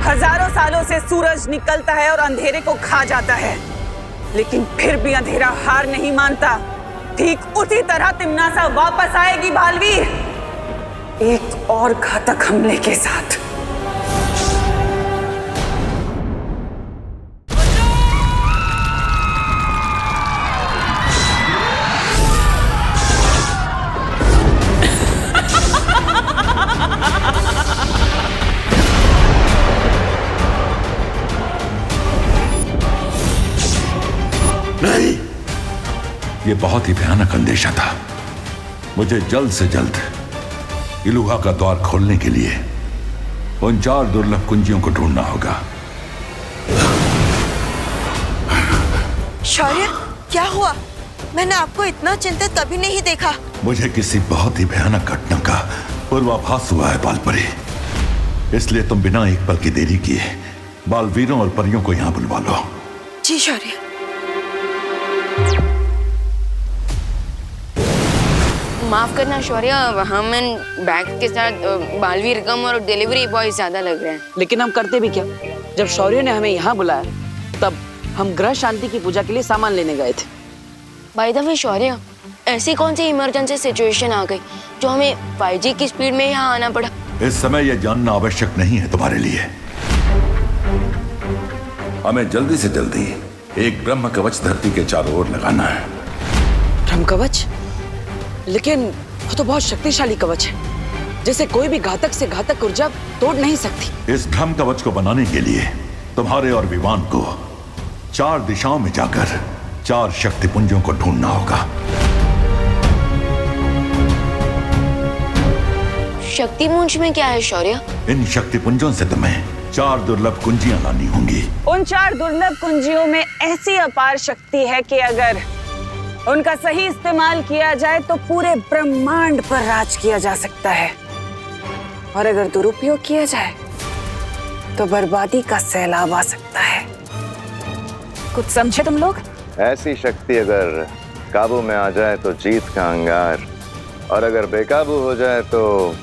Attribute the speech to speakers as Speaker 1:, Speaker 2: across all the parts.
Speaker 1: हजारों सालों से सूरज निकलता है और अंधेरे को खा जाता है, लेकिन फिर भी अंधेरा हार नहीं मानता। ठीक उसी तरह तिम्नासा वापस आएगी बालवीर, एक और घातक हमले के साथ।
Speaker 2: नहीं, ये बहुत ही भयानक अंदेशा था। मुझे जल्द से जल्द इलुहा का द्वार खोलने के लिए उन 4 दुर्लभ कुंजियों को ढूंढना होगा।
Speaker 3: शौर्य, क्या हुआ? मैंने आपको इतना चिंतित कभी नहीं देखा।
Speaker 2: मुझे किसी बहुत ही भयानक घटना का पूर्वाभास हुआ है बालपरी, इसलिए तुम बिना एक पल की देरी किए बालवीरों और परियों को यहाँ बुलवा लो।
Speaker 3: जी शौर्य।
Speaker 4: माफ करना शौर्य, हम इन बैग के साथ बालवीर कम और डिलीवरी बॉय ज्यादा लग रहे हैं।
Speaker 1: लेकिन हम करते भी क्या? जब शौर्य ने हमें यहाँ बुलाया तब हम ग्रह शांति की पूजा के लिए सामान लेने गए थे।
Speaker 4: बाय द वे शौर्य, ऐसी कौन सी इमरजेंसी सिचुएशन आ गई जो हमें 5G की स्पीड में यहाँ आना पड़ा?
Speaker 2: इस समय यह जानना आवश्यक नहीं है तुम्हारे लिए। हमें जल्दी से जल्दी एक ब्रह्म कवच धरती के चारों ओर लगाना है।
Speaker 1: ब्रह्म कवच? लेकिन वो तो बहुत शक्तिशाली कवच है, जिसे कोई भी घातक से घातक ऊर्जा तोड़ नहीं सकती।
Speaker 2: इस ब्रह्म कवच को बनाने के लिए तुम्हारे और विवान को 4 दिशाओं में जाकर 4 शक्तिपुंजों को ढूंढना होगा।
Speaker 4: शक्तिपुंज में क्या है शौर्य?
Speaker 2: इन शक्तिपुंजों से तुम्हें 4 दुर्लभ कुंजियां लानी होंगी।
Speaker 1: उन 4 दुर्लभ कुंजियों में ऐसी अपार शक्ति है कि अगर उनका सही इस्तेमाल किया जाए तो पूरे ब्रह्मांड पर राज किया जा सकता है, और अगर दुरुपयोग किया जाए तो बर्बादी का सैलाब आ सकता है। कुछ समझे तुम लोग?
Speaker 5: ऐसी शक्ति अगर काबू में आ जाए तो जीत का अंगार, और अगर बेकाबू हो जाए तो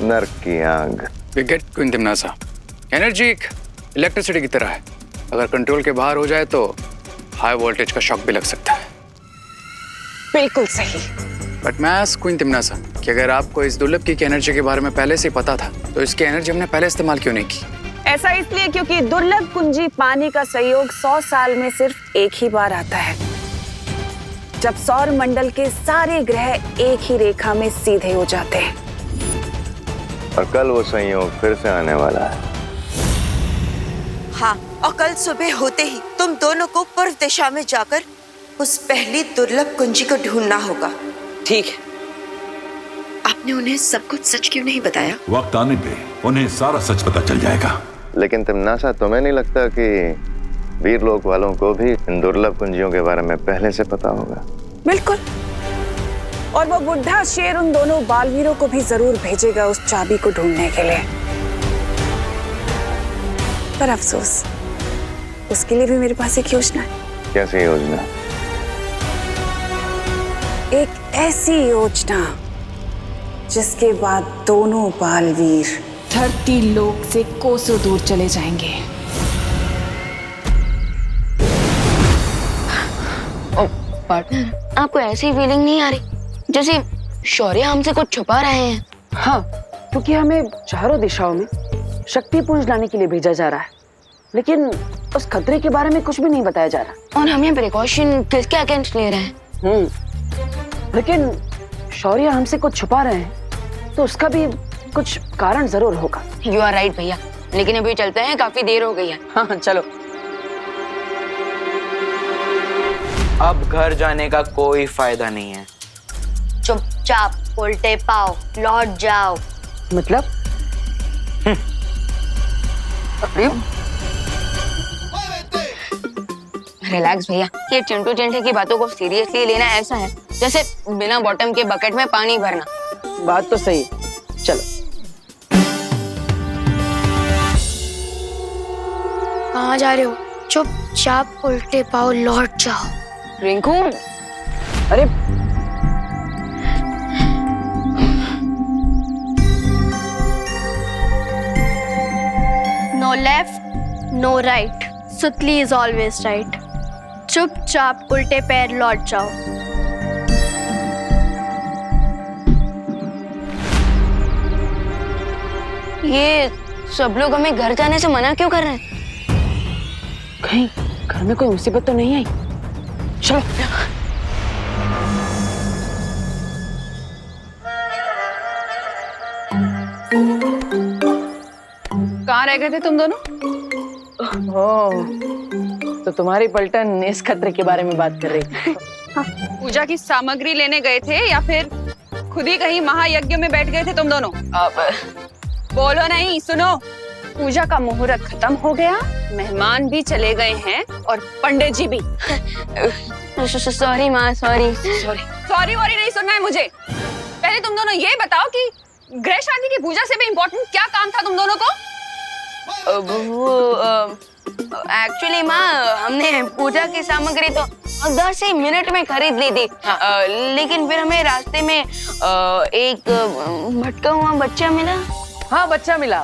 Speaker 5: नर्क की आग।
Speaker 6: विकेट क्वीन तिम्नासा, एनर्जी एक इलेक्ट्रिसिटी की तरह है। अगर कंट्रोल के बाहर हो जाए तो हाई वोल्टेज का शॉक भी लग सकता है।
Speaker 1: बिल्कुल सही।
Speaker 6: बट मैं क्वीन तिम्नासा कि अगर आपको इस दुर्लभ की एनर्जी के बारे में पहले से पता था तो इसकी एनर्जी हमने पहले इस्तेमाल क्यों नहीं की?
Speaker 1: ऐसा इसलिए क्योंकि दुर्लभ कुंजी पानी का संयोग 100 साल में सिर्फ एक ही बार आता है, जब सौर मंडल के सारे ग्रह एक ही रेखा में सीधे हो जाते हैं।
Speaker 5: और कल वो संयोग फिर से आने वाला है।
Speaker 3: हाँ, और कल सुबह होते ही तुम दोनों को पूर्व दिशा में जाकर उस पहली दुर्लभ कुंजी को ढूंढना होगा।
Speaker 1: ठीक है।
Speaker 3: आपने उन्हें सब कुछ सच क्यों नहीं बताया?
Speaker 2: वक्त आने पे उन्हें सारा सच पता चल जाएगा।
Speaker 5: लेकिन तिम्नासा, तुम्हें नहीं लगता कि वीरलोक वालों को भी इन दुर्लभ कुंजियों के बारे में पहले से पता होगा?
Speaker 1: बिल्कुल, और वो बुढ़ा शेर उन दोनों बालवीरों को भी जरूर भेजेगा उस चाबी को ढूंढने के लिए। पर अफसोस, उसके लिए भी मेरे पास एक योजना है।
Speaker 5: कैसी योजना?
Speaker 1: एक ऐसी योजना जिसके बाद दोनों बालवीर
Speaker 7: धरती लोक से कोसों दूर चले जाएंगे।
Speaker 4: पार्टनर, आपको ऐसी फीलिंग नहीं आ रही जैसे शौर्य हमसे कुछ छुपा रहे हैं?
Speaker 1: हाँ, क्योंकि हमें चारों दिशाओं में शक्तिपुंज लाने के लिए भेजा जा रहा है, लेकिन उस खतरे के बारे में कुछ भी नहीं बताया जा रहा।
Speaker 4: और हमें प्रिकॉशन किसके अगेंस्ट ले रहे हैं?
Speaker 1: लेकिन शौर्य हमसे कुछ छुपा रहे हैं तो उसका भी कुछ कारण जरूर होगा।
Speaker 4: यू आर राइट भैया, लेकिन अभी चलते हैं, काफी देर हो गई है।
Speaker 1: हाँ चलो।
Speaker 8: अब घर जाने का कोई फायदा नहीं है।
Speaker 4: चुपचाप उल्टे पाओ लौट जाओ।
Speaker 1: मतलब?
Speaker 4: रिलैक्स भैया, ये चिंटू चिंटे की बातों को सीरियसली लेना ऐसा है जैसे बिना बॉटम के बकेट में पानी भरना।
Speaker 1: बात तो सही, चलो।
Speaker 9: कहाँ जा रहे हो? चुपचाप उल्टे पाओ लौट जाओ।
Speaker 1: रिंकू, अरे
Speaker 9: नो लेफ्ट नो राइट, सुतली इज ऑलवेज राइट। चुपचाप उल्टे पैर लौट जाओ।
Speaker 4: ये सब लोग हमें घर जाने से मना क्यों कर रहे हैं?
Speaker 1: कहीं घर में कोई मुसीबत तो नहीं आई? चलो।
Speaker 7: कहाँ रह गए थे तुम दोनों?
Speaker 1: तो तुम्हारी पलटन इस खतरे के बारे में बात कर रही थी।
Speaker 7: पूजा की सामग्री लेने गए थे या फिर खुद ही कहीं महायज्ञ में बैठ गए थे तुम दोनों? बोलो नहीं, सुनो। पूजा का मुहूर्त खत्म हो गया, मेहमान भी चले गए हैं और पंडित जी भी।
Speaker 4: सॉरी माँ, सॉरी।
Speaker 7: सॉरी वॉरी नहीं सुनना है मुझे। पहले तुम दोनों ये बताओ कि गृह शांति की पूजा से भी इम्पोर्टेंट क्या काम था तुम दोनों को?
Speaker 4: एक्चुअली माँ, हमने पूजा की सामग्री तो 10 ही मिनट में खरीद ली थी। लेकिन फिर हमें रास्ते में एक भटका हुआ बच्चा मिला।
Speaker 1: हाँ, बच्चा मिला।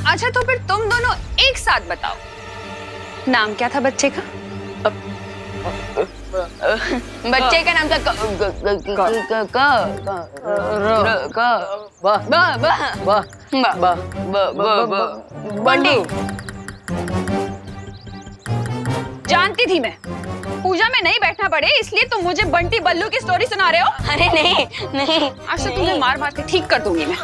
Speaker 7: अच्छा, तो फिर तुम दोनों एक साथ बताओ, नाम क्या था बच्चे का?
Speaker 4: बच्चे का नाम था बंटी।
Speaker 7: जानती थी मैं पूजा में नहीं बैठना पड़े, इसलिए तुम मुझे बंटी बल्लू की स्टोरी सुना रहे हो।
Speaker 4: अरे नहीं नहीं,
Speaker 7: आज तो तुम्हें मार मार के ठीक कर दूंगी मैं।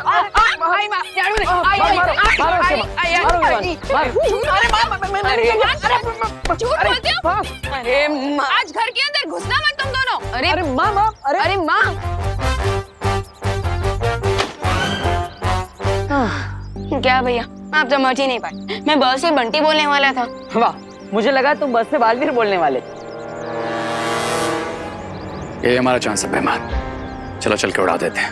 Speaker 4: अरे माँ,
Speaker 7: आज घर के अंदर घुसना मत तुम दोनों।
Speaker 4: अरे माँ, अरे माँ। क्या भैया, आप समझ ही नहीं पाए, मैं बस से बंटी बोलने वाला था।
Speaker 1: वाह, मुझे लगा तुम बस से बालवीर बोलने वाले।
Speaker 6: ये हमारा चांस है मेहमान, चलो चल के उड़ा देते हैं।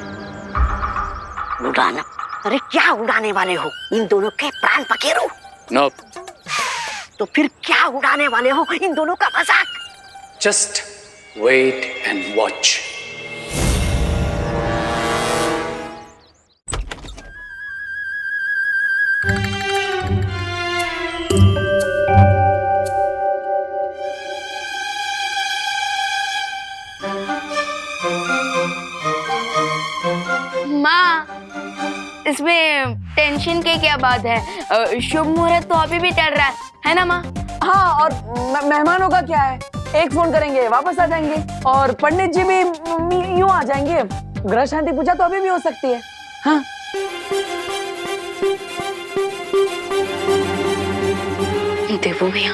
Speaker 10: उड़ाना? अरे क्या उड़ाने वाले हो? इन दोनों के प्राण पखेरु?
Speaker 6: नोप।
Speaker 10: तो फिर क्या उड़ाने वाले हो? इन दोनों का मजाक।
Speaker 6: Just wait and watch.
Speaker 4: इसमें टेंशन की क्या बात है? शुभ मुहूर्त तो अभी भी चल रहा है ना माँ?
Speaker 1: हाँ, और मेहमानों का क्या है? एक फोन करेंगे, वापस आ जाएंगे, और पंडित जी भी यूं आ जाएंगे। ग्रह शांति पूजा तो अभी भी हो सकती है। हाँ,
Speaker 4: देवो भैया,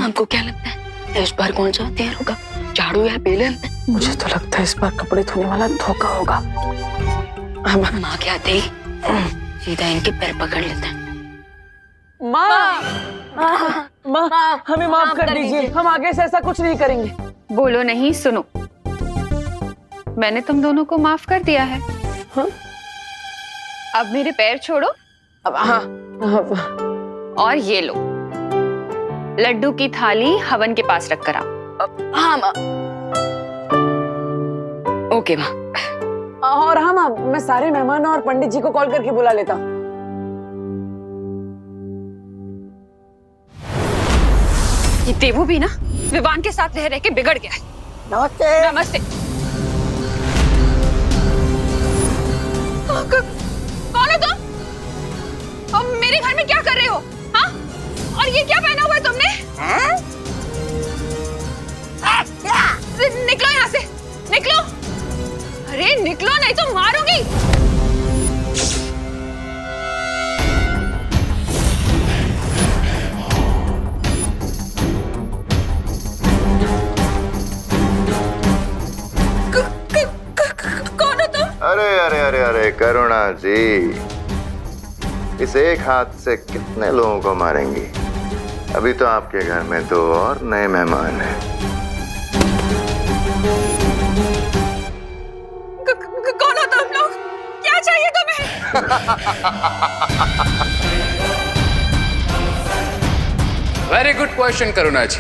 Speaker 4: आपको क्या लगता है इस बार कौन सा हथियार होगा, झाड़ू या बेलन?
Speaker 1: मुझे तो लगता है इस बार कपड़े धोने वाला धोखा होगा।
Speaker 4: माँ के आते ही सीधा इनके पैर पकड़ लेते हैं।
Speaker 1: माँ, हमें माफ कर दीजिए, हम आगे से ऐसा कुछ नहीं करेंगे।
Speaker 7: बोलो नहीं, सुनो। मैंने तुम दोनों को माफ कर दिया है।
Speaker 1: हाँ?
Speaker 7: अब मेरे पैर छोड़ो।
Speaker 1: अब हाँ,
Speaker 7: और ये लो, लड्डू की थाली हवन के पास रख कर आओ।
Speaker 4: हाँ माँ। ओके माँ।
Speaker 1: और हाँ माँ, मैं सारे मेहमानों और पंडित जी को कॉल करके बुला लेता।
Speaker 7: ये देवू भी ना विवान के साथ रह रह के बिगड़ गया है।
Speaker 10: नमस्ते।
Speaker 7: नमस्ते। कौन हो तुम? और मेरे घर में क्या कर रहे हो? हाँ? और ये क्या पहना हुआ है तुमने? निकलो यहाँ से, निकलो। अरे निकलो, नहीं तो मारूंगी। कौन हो तुम?
Speaker 5: अरे अरे अरे अरे करुणा जी, इस एक हाथ से कितने लोगों को मारेंगी? अभी तो आपके घर में 2 और नए मेहमान हैं।
Speaker 7: कौन हो तुम लोग? क्या चाहिए तुम्हें?
Speaker 6: वेरी गुड क्वेश्चन करुणा जी।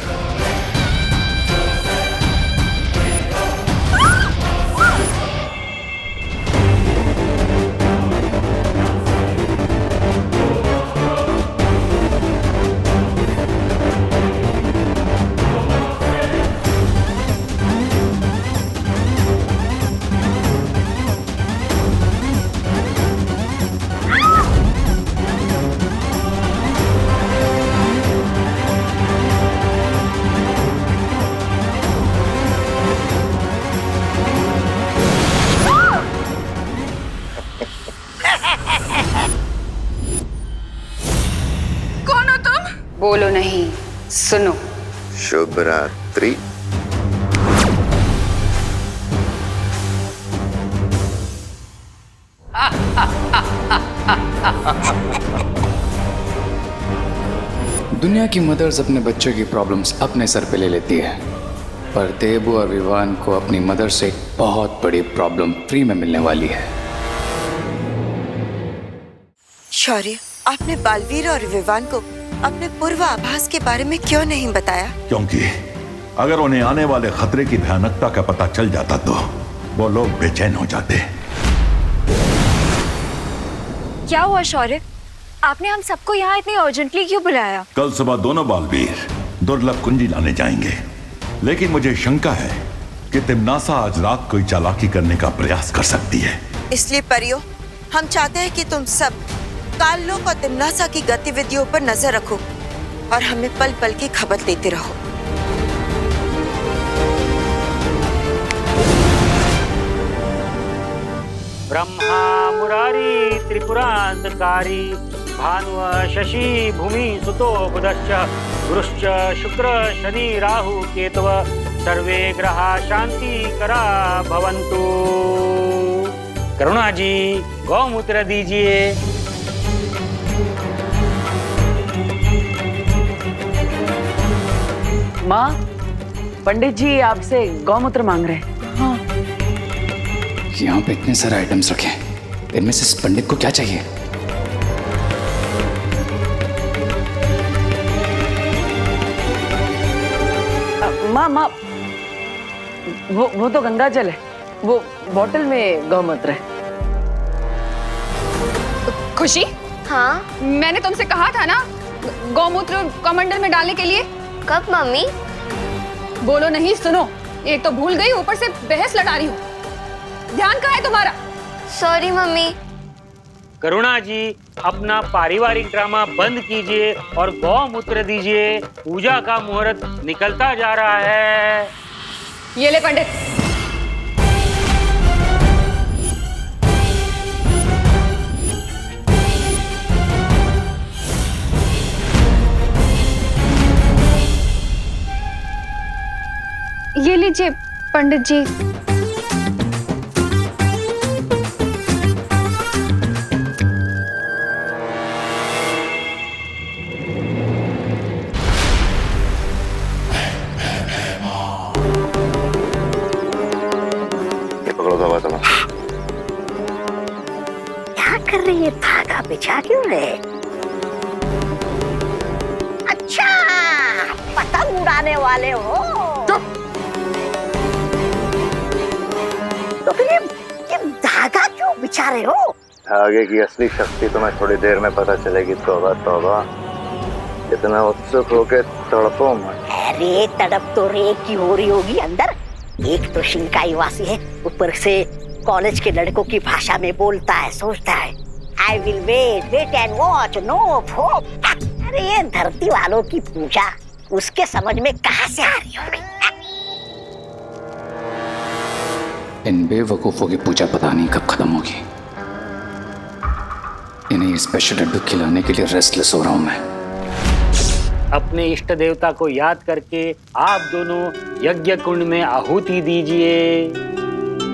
Speaker 7: बोलो नहीं, सुनो।
Speaker 5: शुभ रात्रि।
Speaker 6: दुनिया की मदर्स अपने बच्चों की प्रॉब्लम्स अपने सर पे ले लेती है, पर देबू और विवान को अपनी मदर से एक बहुत बड़ी प्रॉब्लम फ्री में मिलने वाली है।
Speaker 3: शौर्य, आपने बालवीर और विवान को अपने पूर्वाभास के बारे में क्यों नहीं बताया?
Speaker 2: क्योंकि अगर उन्हें आने वाले खतरे की भयानकता का पता चल जाता तो वो लोग बेचैन हो जाते।
Speaker 9: क्या हुआ शौर्य? आपने हम सबको यहाँ इतनी अर्जेंटली क्यों बुलाया?
Speaker 2: कल सुबह दोनों बालवीर दुर्लभ कुंजी लाने जाएंगे, लेकिन मुझे शंका है कि तिम्नासा आज रात कोई चालाकी करने का प्रयास कर सकती है।
Speaker 3: इसलिए परियो, हम चाहते हैं कि तुम सब काललोक और तिम्नासा की गतिविधियों पर नजर रखो और हमें पल पल की खबर देते रहो।
Speaker 11: ब्रह्मा मुरारी त्रिपुरांतकारी भानुव शशि भूमि सुतो बुधश्च गुरुश्च शुक्र शनि राहु केतव सर्वे ग्रहा शांति करा भवन्तु। करुणा जी, गौमूत्र दीजिए।
Speaker 1: माँ, पंडित जी आपसे गौमूत्र मांग रहे हैं।
Speaker 6: हाँ। यहाँ पे इतने सारे आइटम्स रखे हैं, इनमें से इस पंडित को क्या चाहिए?
Speaker 1: माँ, वो तो गंगा जल है, वो बोतल में गौमूत्र है।
Speaker 7: खुशी,
Speaker 4: हाँ
Speaker 7: मैंने तुमसे कहा था ना गौमूत्र कमंडल में डालने के लिए।
Speaker 4: कब मम्मी?
Speaker 7: बोलो नहीं, सुनो। एक तो भूल गई, ऊपर से बहस लड़ा रही हूँ। ध्यान कहाँ है तुम्हारा?
Speaker 4: Sorry mummy.
Speaker 11: करुणा जी, अपना पारिवारिक ड्रामा बंद कीजिए और गौमूत्र दीजिए। पूजा का मुहूर्त निकलता जा रहा है।
Speaker 7: ये ले पंडित। ये लीजिए पंडित जी।
Speaker 10: क्या कर रही है? धागा बिछा क्यों रहे? अच्छा, पतंग उड़ाने वाले हो? तो फिर ये धागा क्यों बिछा रहे हो?
Speaker 5: धागे की असली शक्ति तुम्हें थोड़ी देर में पता चलेगी। तौबा तौबा, इतना उत्सुक होके तड़पो मत।
Speaker 10: अरे तड़प तो रेत की हो रही होगी अंदर। एक तो शिंकाई वासी है, ऊपर से कॉलेज के लड़कों की भाषा में बोलता है, सोचता है I will wait and watch, no hope. अरे ये धरती वालों की पूजा उसके समझ में कहाँ से आ रही होगी?
Speaker 6: इन बेवकूफों की पूजा पता नहीं कब खत्म होगी। इन्हें स्पेशल लड्डू खिलाने के लिए रेस्टलेस हो रहा हूं मैं।
Speaker 11: अपने इष्ट देवता को याद करके आप दोनों यज्ञ कुंड में आहुति दीजिए।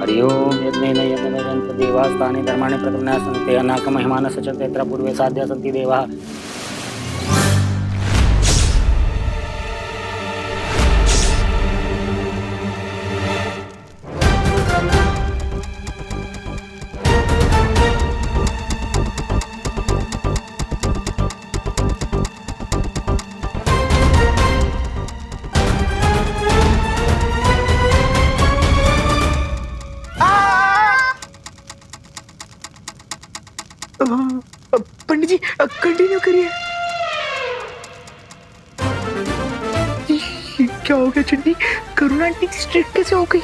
Speaker 11: हरिओम यज्ञेन यज्ञनयन्त देवास्तानि धर्माणि प्रथमना सन्ति अनाक महिमान सचन्ते यत्र पूर्वे साध्या सन्ति देवाः।
Speaker 8: पंडित जी कंटिन्यू करिए। क्या हो गया चंडी? करुणा आंटी स्ट्रिक्ट कैसे हो गई?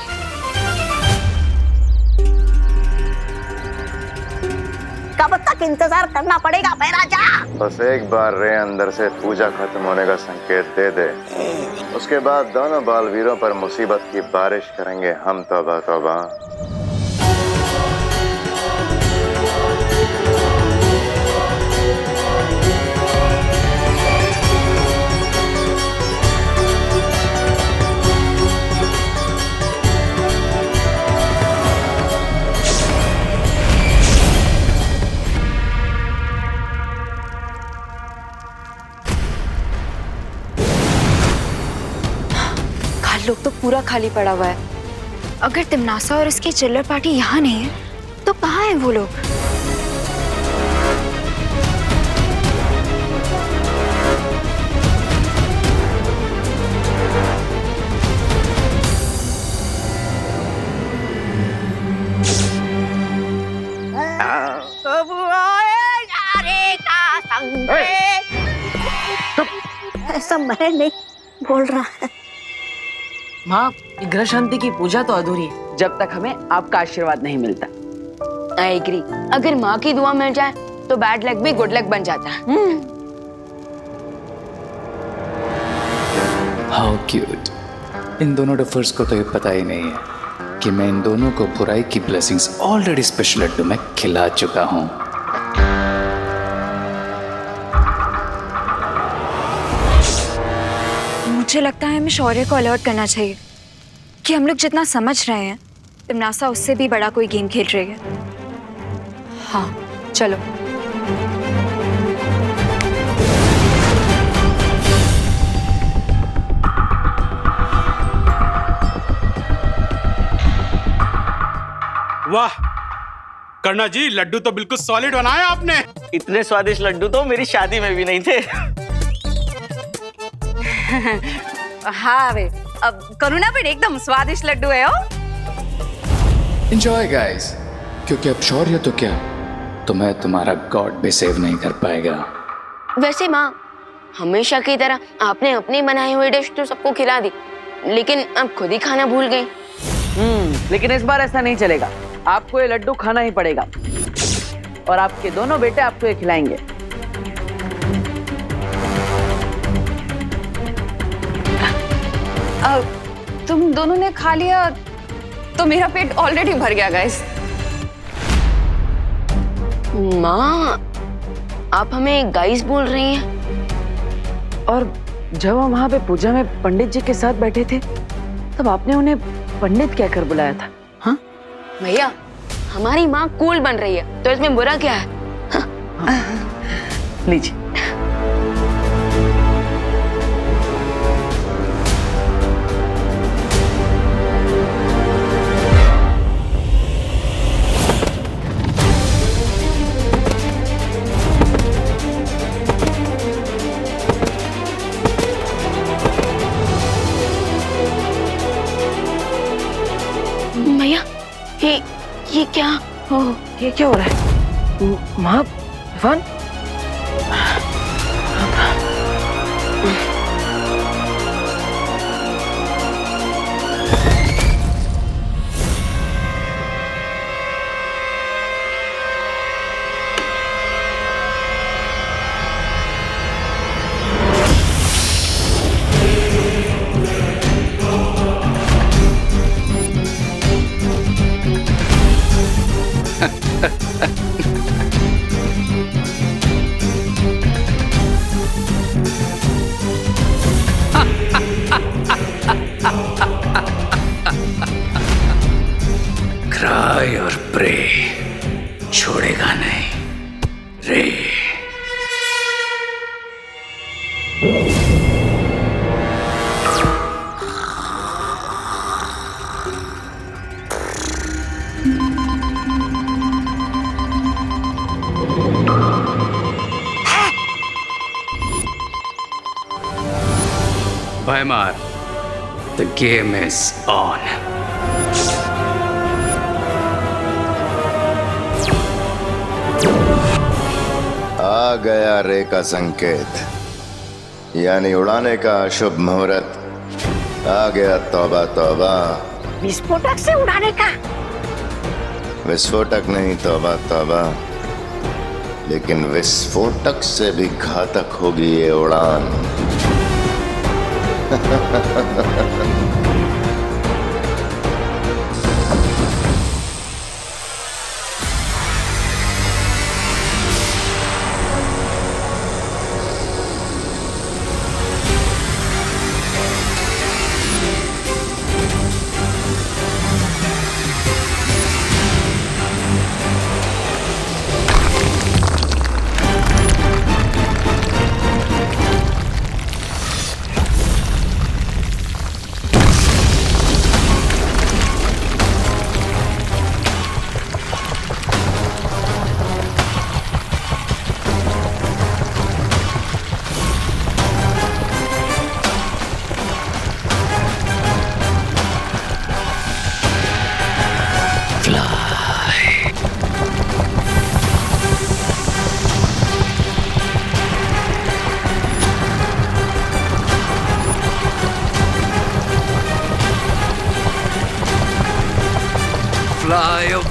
Speaker 10: कब तक इंतजार करना पड़ेगा महाराजा?
Speaker 5: बस एक बार रे अंदर से पूजा खत्म होने का संकेत दे दे, उसके बाद दोनों बालवीरों पर मुसीबत की बारिश करेंगे हम। तौबा तौबा।
Speaker 4: पूरा खाली पड़ा हुआ है।
Speaker 12: अगर तिमनासा और इसकी चिल्लर पार्टी यहाँ नहीं है तो कहाँ है वो लोग?
Speaker 10: ऐसा मैं नहीं बोल रहा है।
Speaker 13: माँ, ग्रह शांति की पूजा तो अधूरी है जब तक हमें आपका आशीर्वाद नहीं मिलता।
Speaker 4: I agree. अगर माँ की दुआ मिल जाए तो बैड लक भी गुड लक बन जाता है।
Speaker 6: How cute. इन दोनों डफर्स को तो ये पता ही नहीं है कि मैं इन दोनों को बुराई की ब्लेसिंग्स ऑलरेडी स्पेशल लड्डू में खिला चुका हूँ।
Speaker 12: मुझे लगता है हमें शौर्य को अलर्ट करना चाहिए कि हम लोग जितना समझ रहे हैं तिमनासा उससे भी बड़ा कोई गेम खेल रही है। हाँ चलो।
Speaker 14: वाह कर्णा जी, लड्डू तो बिल्कुल सॉलिड बनाए आपने।
Speaker 8: इतने स्वादिष्ट लड्डू तो मेरी शादी में भी नहीं थे।
Speaker 7: हाँ वे, अब करुणा भी एकदम स्वादिष्ट लड्डू है।
Speaker 6: एंजॉय गाइस, क्योंकि अब शौर्य तो क्या, तुम्हें तुम्हारा गॉड भी सेव नहीं कर पाएगा।
Speaker 4: वैसे माँ, हमेशा की तरह आपने अपनी बनाई हुई डिश तो सबको खिला दी, लेकिन अब खुद ही खाना भूल गई।
Speaker 13: लेकिन इस बार ऐसा नहीं चलेगा। आपको ये लड्डू खाना ही पड़ेगा और आपके दोनों बेटे आपको ये खिलाएंगे।
Speaker 7: तुम दोनों ने खा लिया तो मेरा पेट ऑलरेडी भर गया गाइस।
Speaker 4: माँ, आप हमें गाइस बोल रही हैं?
Speaker 13: और जब हम वहाँ पे पूजा में पंडित जी के साथ बैठे थे तब आपने उन्हें पंडित कहकर बुलाया था। हाँ
Speaker 4: भैया, हमारी माँ कूल बन रही है तो इसमें बुरा क्या है? हाँ।
Speaker 13: लीजिए।
Speaker 4: भैया, ये क्या?
Speaker 13: ओह, ये क्या हो रहा है? माँ, इवान?
Speaker 6: क्राई और प्रे, छोड़ेगा नहीं रे। Weimar, the game is on.
Speaker 5: आ गया रे का संकेत, यानी उड़ाने का शुभ मुहूर्त। आ गया तौबा तौबा।
Speaker 10: विस्फोटक से उड़ाने का?
Speaker 5: विस्फोटक नहीं, तौबा तौबा। लेकिन विस्फोटक से भी घातक होगी ये उड़ान।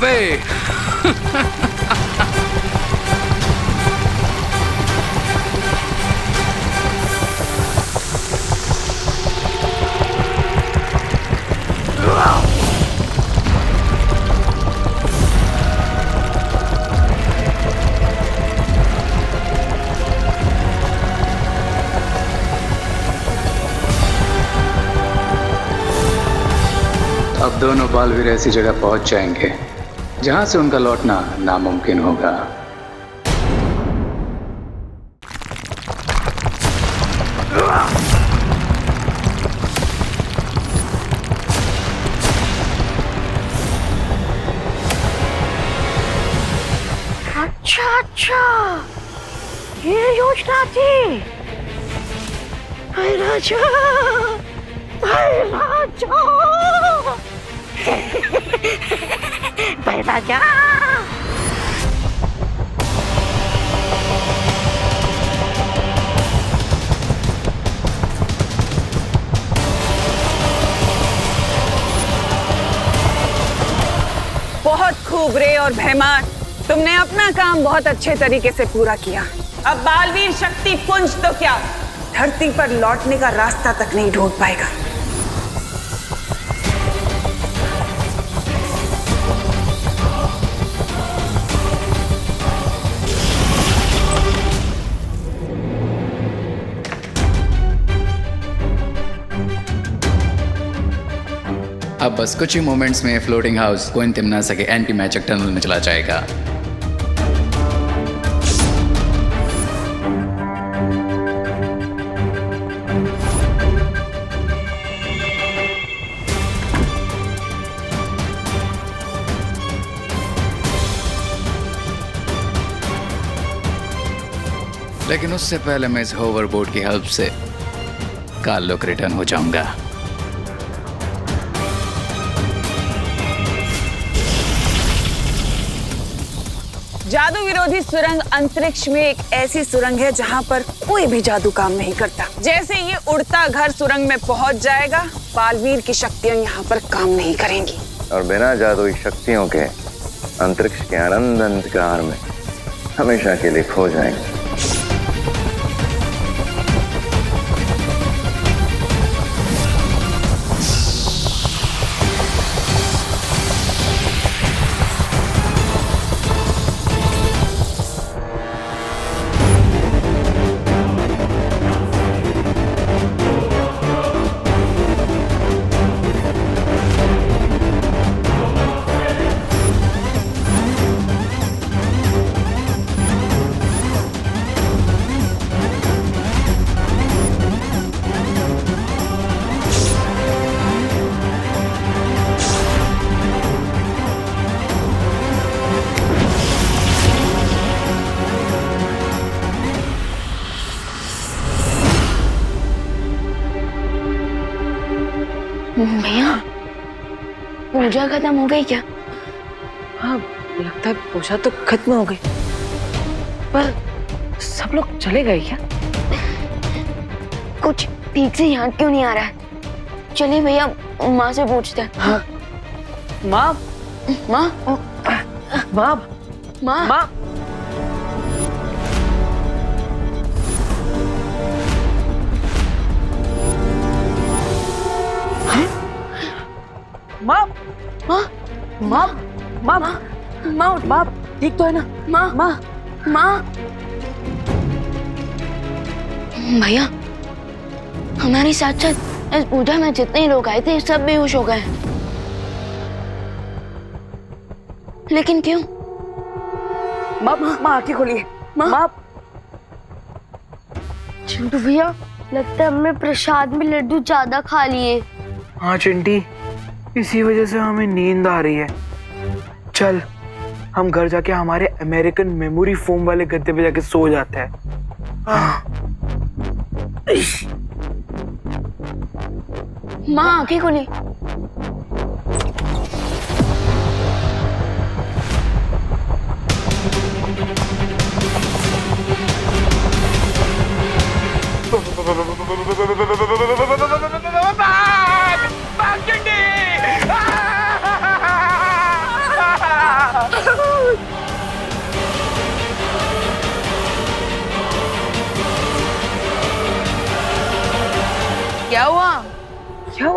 Speaker 6: वे। अब दोनों बालवीर ऐसी जगह पहुंच जाएंगे जहां से उनका लौटना नामुमकिन होगा।
Speaker 10: अच्छा, ये योजना थी। भाई राजा, भाई राजा, भाई राजा।
Speaker 1: बहुत खूब रे और भैमान, तुमने अपना काम बहुत अच्छे तरीके से पूरा किया। अब बालवीर शक्ति पुंज तो क्या, धरती पर लौटने का रास्ता तक नहीं ढूंढ पाएगा।
Speaker 6: अब बस कुछ ही मोमेंट्स में फ्लोटिंग हाउस कोइन तिम्नासा के एंटी मैजिक टनल में चला जाएगा। लेकिन उससे पहले मैं इस होवरबोर्ड की हेल्प से काल्लोक रिटर्न हो जाऊंगा।
Speaker 1: जादू विरोधी सुरंग अंतरिक्ष में एक ऐसी सुरंग है जहां पर कोई भी जादू काम नहीं करता। जैसे ये उड़ता घर सुरंग में पहुंच जाएगा, बालवीर की शक्तियां यहाँ पर काम नहीं करेंगी
Speaker 5: और बिना जादुई शक्तियों के अंतरिक्ष के अनंत अंधकार में हमेशा के लिए खो जाएंगे।
Speaker 4: भैया, पूजा खत्म हो गई क्या?
Speaker 13: हाँ, लगता है पूजा तो खत्म हो गई, पर सब लोग चले गए क्या?
Speaker 4: कुछ ठीक से याद क्यों नहीं आ रहा है? चलिए भैया, माँ से पूछते हैं।
Speaker 13: हाँ। माँ,
Speaker 4: माँ,
Speaker 13: माँ,
Speaker 4: माँ,
Speaker 13: माँ। माँ,
Speaker 4: माँ,
Speaker 13: माँ, माँ,
Speaker 4: माँ उठ,
Speaker 13: माँ, ठीक तो है ना?
Speaker 4: माँ,
Speaker 13: माँ,
Speaker 4: माँ। भैया, हमारे साथ साथ इस पूजा में जितने लोग आए थे सब बेहोश हो गए। लेकिन क्यों?
Speaker 13: माँ, माँ आंखें खोलिए।
Speaker 4: माँ,
Speaker 9: चिंटू भैया, लगता है हमने प्रसाद में लड्डू ज्यादा खा लिए।
Speaker 8: हाँ चिंटी, इसी वजह से हमें नींद आ रही है। चल, हम घर जाके हमारे अमेरिकन मेमोरी फोम वाले गद्दे पे जाके सो जाते हैं।
Speaker 4: माँ आंखें खोली।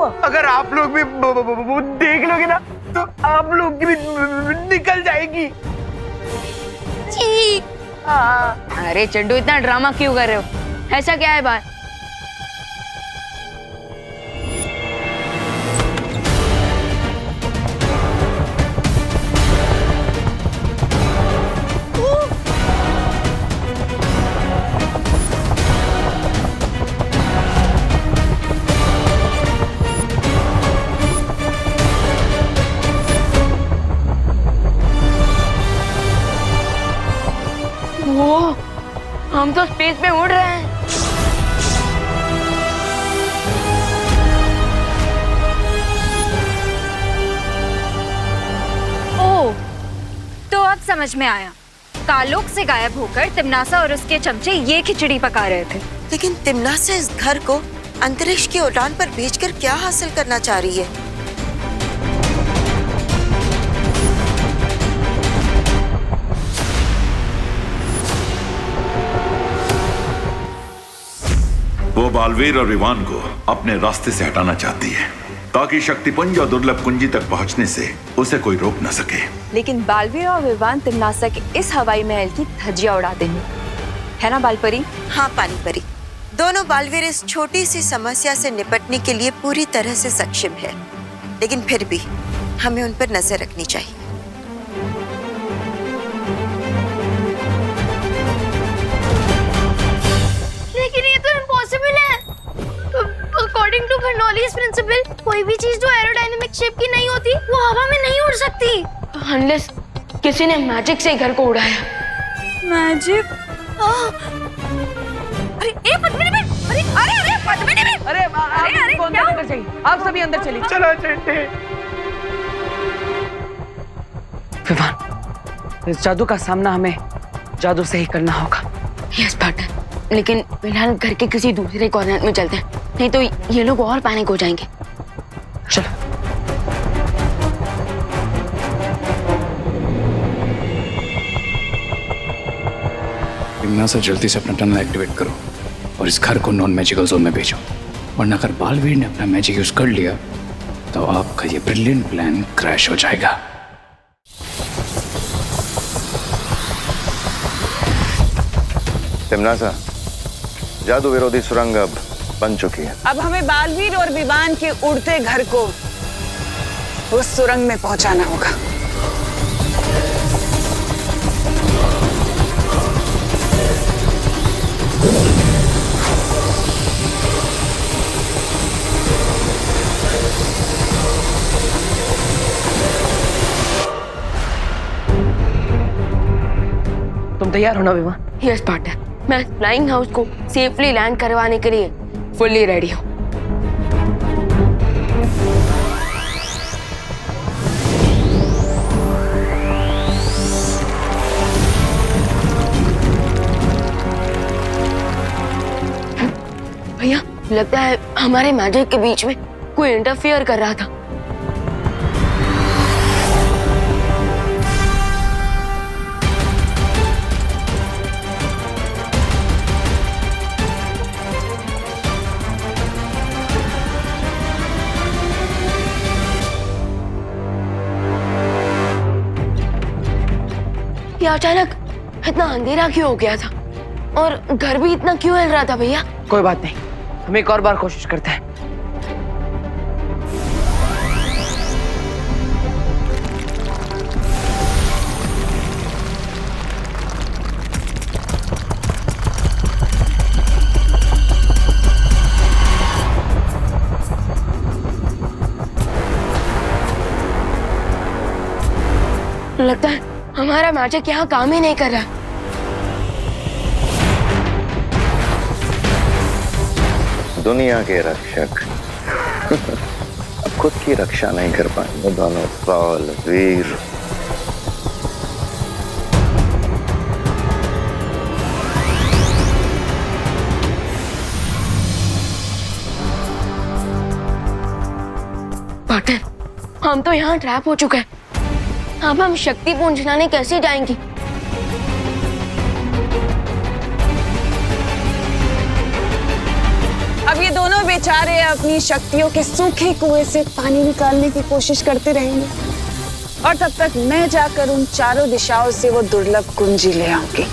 Speaker 13: हुआ?
Speaker 8: अगर आप लोग भी देख लोगे ना तो आप लोग की भी निकल जाएगी।
Speaker 4: अरे चड्डू, इतना ड्रामा क्यों कर रहे हो? ऐसा क्या है बात? वो हम तो स्पेस में उड़ रहे हैं।
Speaker 12: ओह, तो अब समझ में आया। कालोक से गायब होकर तिमनासा और उसके चमचे ये खिचड़ी पका रहे थे।
Speaker 3: लेकिन तिमनासा इस घर को अंतरिक्ष की उड़ान पर भेजकर क्या हासिल करना चाह रही है?
Speaker 2: वो बालवीर और विवान को अपने रास्ते से हटाना चाहती है ताकि शक्तिपुंज और दुर्लभ कुंजी तक पहुंचने से उसे कोई रोक न सके।
Speaker 7: लेकिन बालवीर और विवान तिमनासा के इस हवाई महल की धज्जियां उड़ा देंगे, है ना बालपरी?
Speaker 3: हाँ पानी परी, दोनों बालवीर इस छोटी सी समस्या से निपटने के लिए पूरी तरह से सक्षम है, लेकिन फिर भी हमें उन पर नजर रखनी चाहिए।
Speaker 9: लेकिन ये तो इम्पॉसिबल है। अकॉर्डिंग टू बर्नौलीज प्रिंसिपल, कोई भी चीज जो एरोडायनेमिक शेप की नहीं होती वो हवा में नहीं उड़ सकती।
Speaker 4: अनलेस किसी ने मैजिक से घर को उड़ाया।
Speaker 12: मैजिक?
Speaker 7: अरे ए पद्मिनी बेन, अरे पद्मिनी बेन, अरे आपको अंदर लेकर जाइए, आप सभी अंदर चलिए।
Speaker 8: चलो चलते।
Speaker 13: विवान, इस जादू का सामना हमें जादू से ही करना होगा।
Speaker 4: यस पार्टनर, लेकिन फिलहाल घर के किसी दूसरे कॉर्नर में चलते हैं, नहीं तो ये लोग और पैनिक हो जाएंगे।
Speaker 13: चलो।
Speaker 6: तिमनासा, जल्दी से अपना टनल एक्टिवेट करो और इस घर को नॉन मैजिकल जोन में भेजो, वरना अगर बालवीर ने अपना मैजिक यूज कर लिया तो आपका ये ब्रिलियंट प्लान क्रैश हो जाएगा।
Speaker 5: तिमनासा, जादू विरोधी सुरंग अब बन चुकी है।
Speaker 1: अब हमें बालवीर और विवान के उड़ते घर को उस सुरंग में पहुंचाना होगा।
Speaker 13: तुम तैयार हो ना विवान?
Speaker 4: यस पार्टनर, मैं फ्लाइंग हाउस को सेफली लैंड करवाने के लिए फुल्ली रेडी हूँ। भैया, लगता है हमारे मैजिक के बीच में कोई इंटरफियर कर रहा था। ये अचानक इतना अंधेरा क्यों हो गया था और घर भी इतना क्यों हिल रहा था भैया?
Speaker 13: कोई बात नहीं, हम एक और बार कोशिश करते हैं।
Speaker 4: लगता है हमारा मैजिक यहाँ काम ही नहीं कर रहा।
Speaker 5: दुनिया के रक्षक अब खुद की रक्षा नहीं कर पाएंगे दोनों बालवीर।
Speaker 4: पार्टनर, हम तो यहाँ ट्रैप हो चुके हैं। अब हम शक्तिपुंज लाने कैसे जाएंगी?
Speaker 1: अब ये दोनों बेचारे अपनी शक्तियों के सूखे कुएं से पानी निकालने की कोशिश करते रहेंगे और तब तक मैं जाकर उन चारों दिशाओं से वो दुर्लभ कुंजी ले आऊंगी।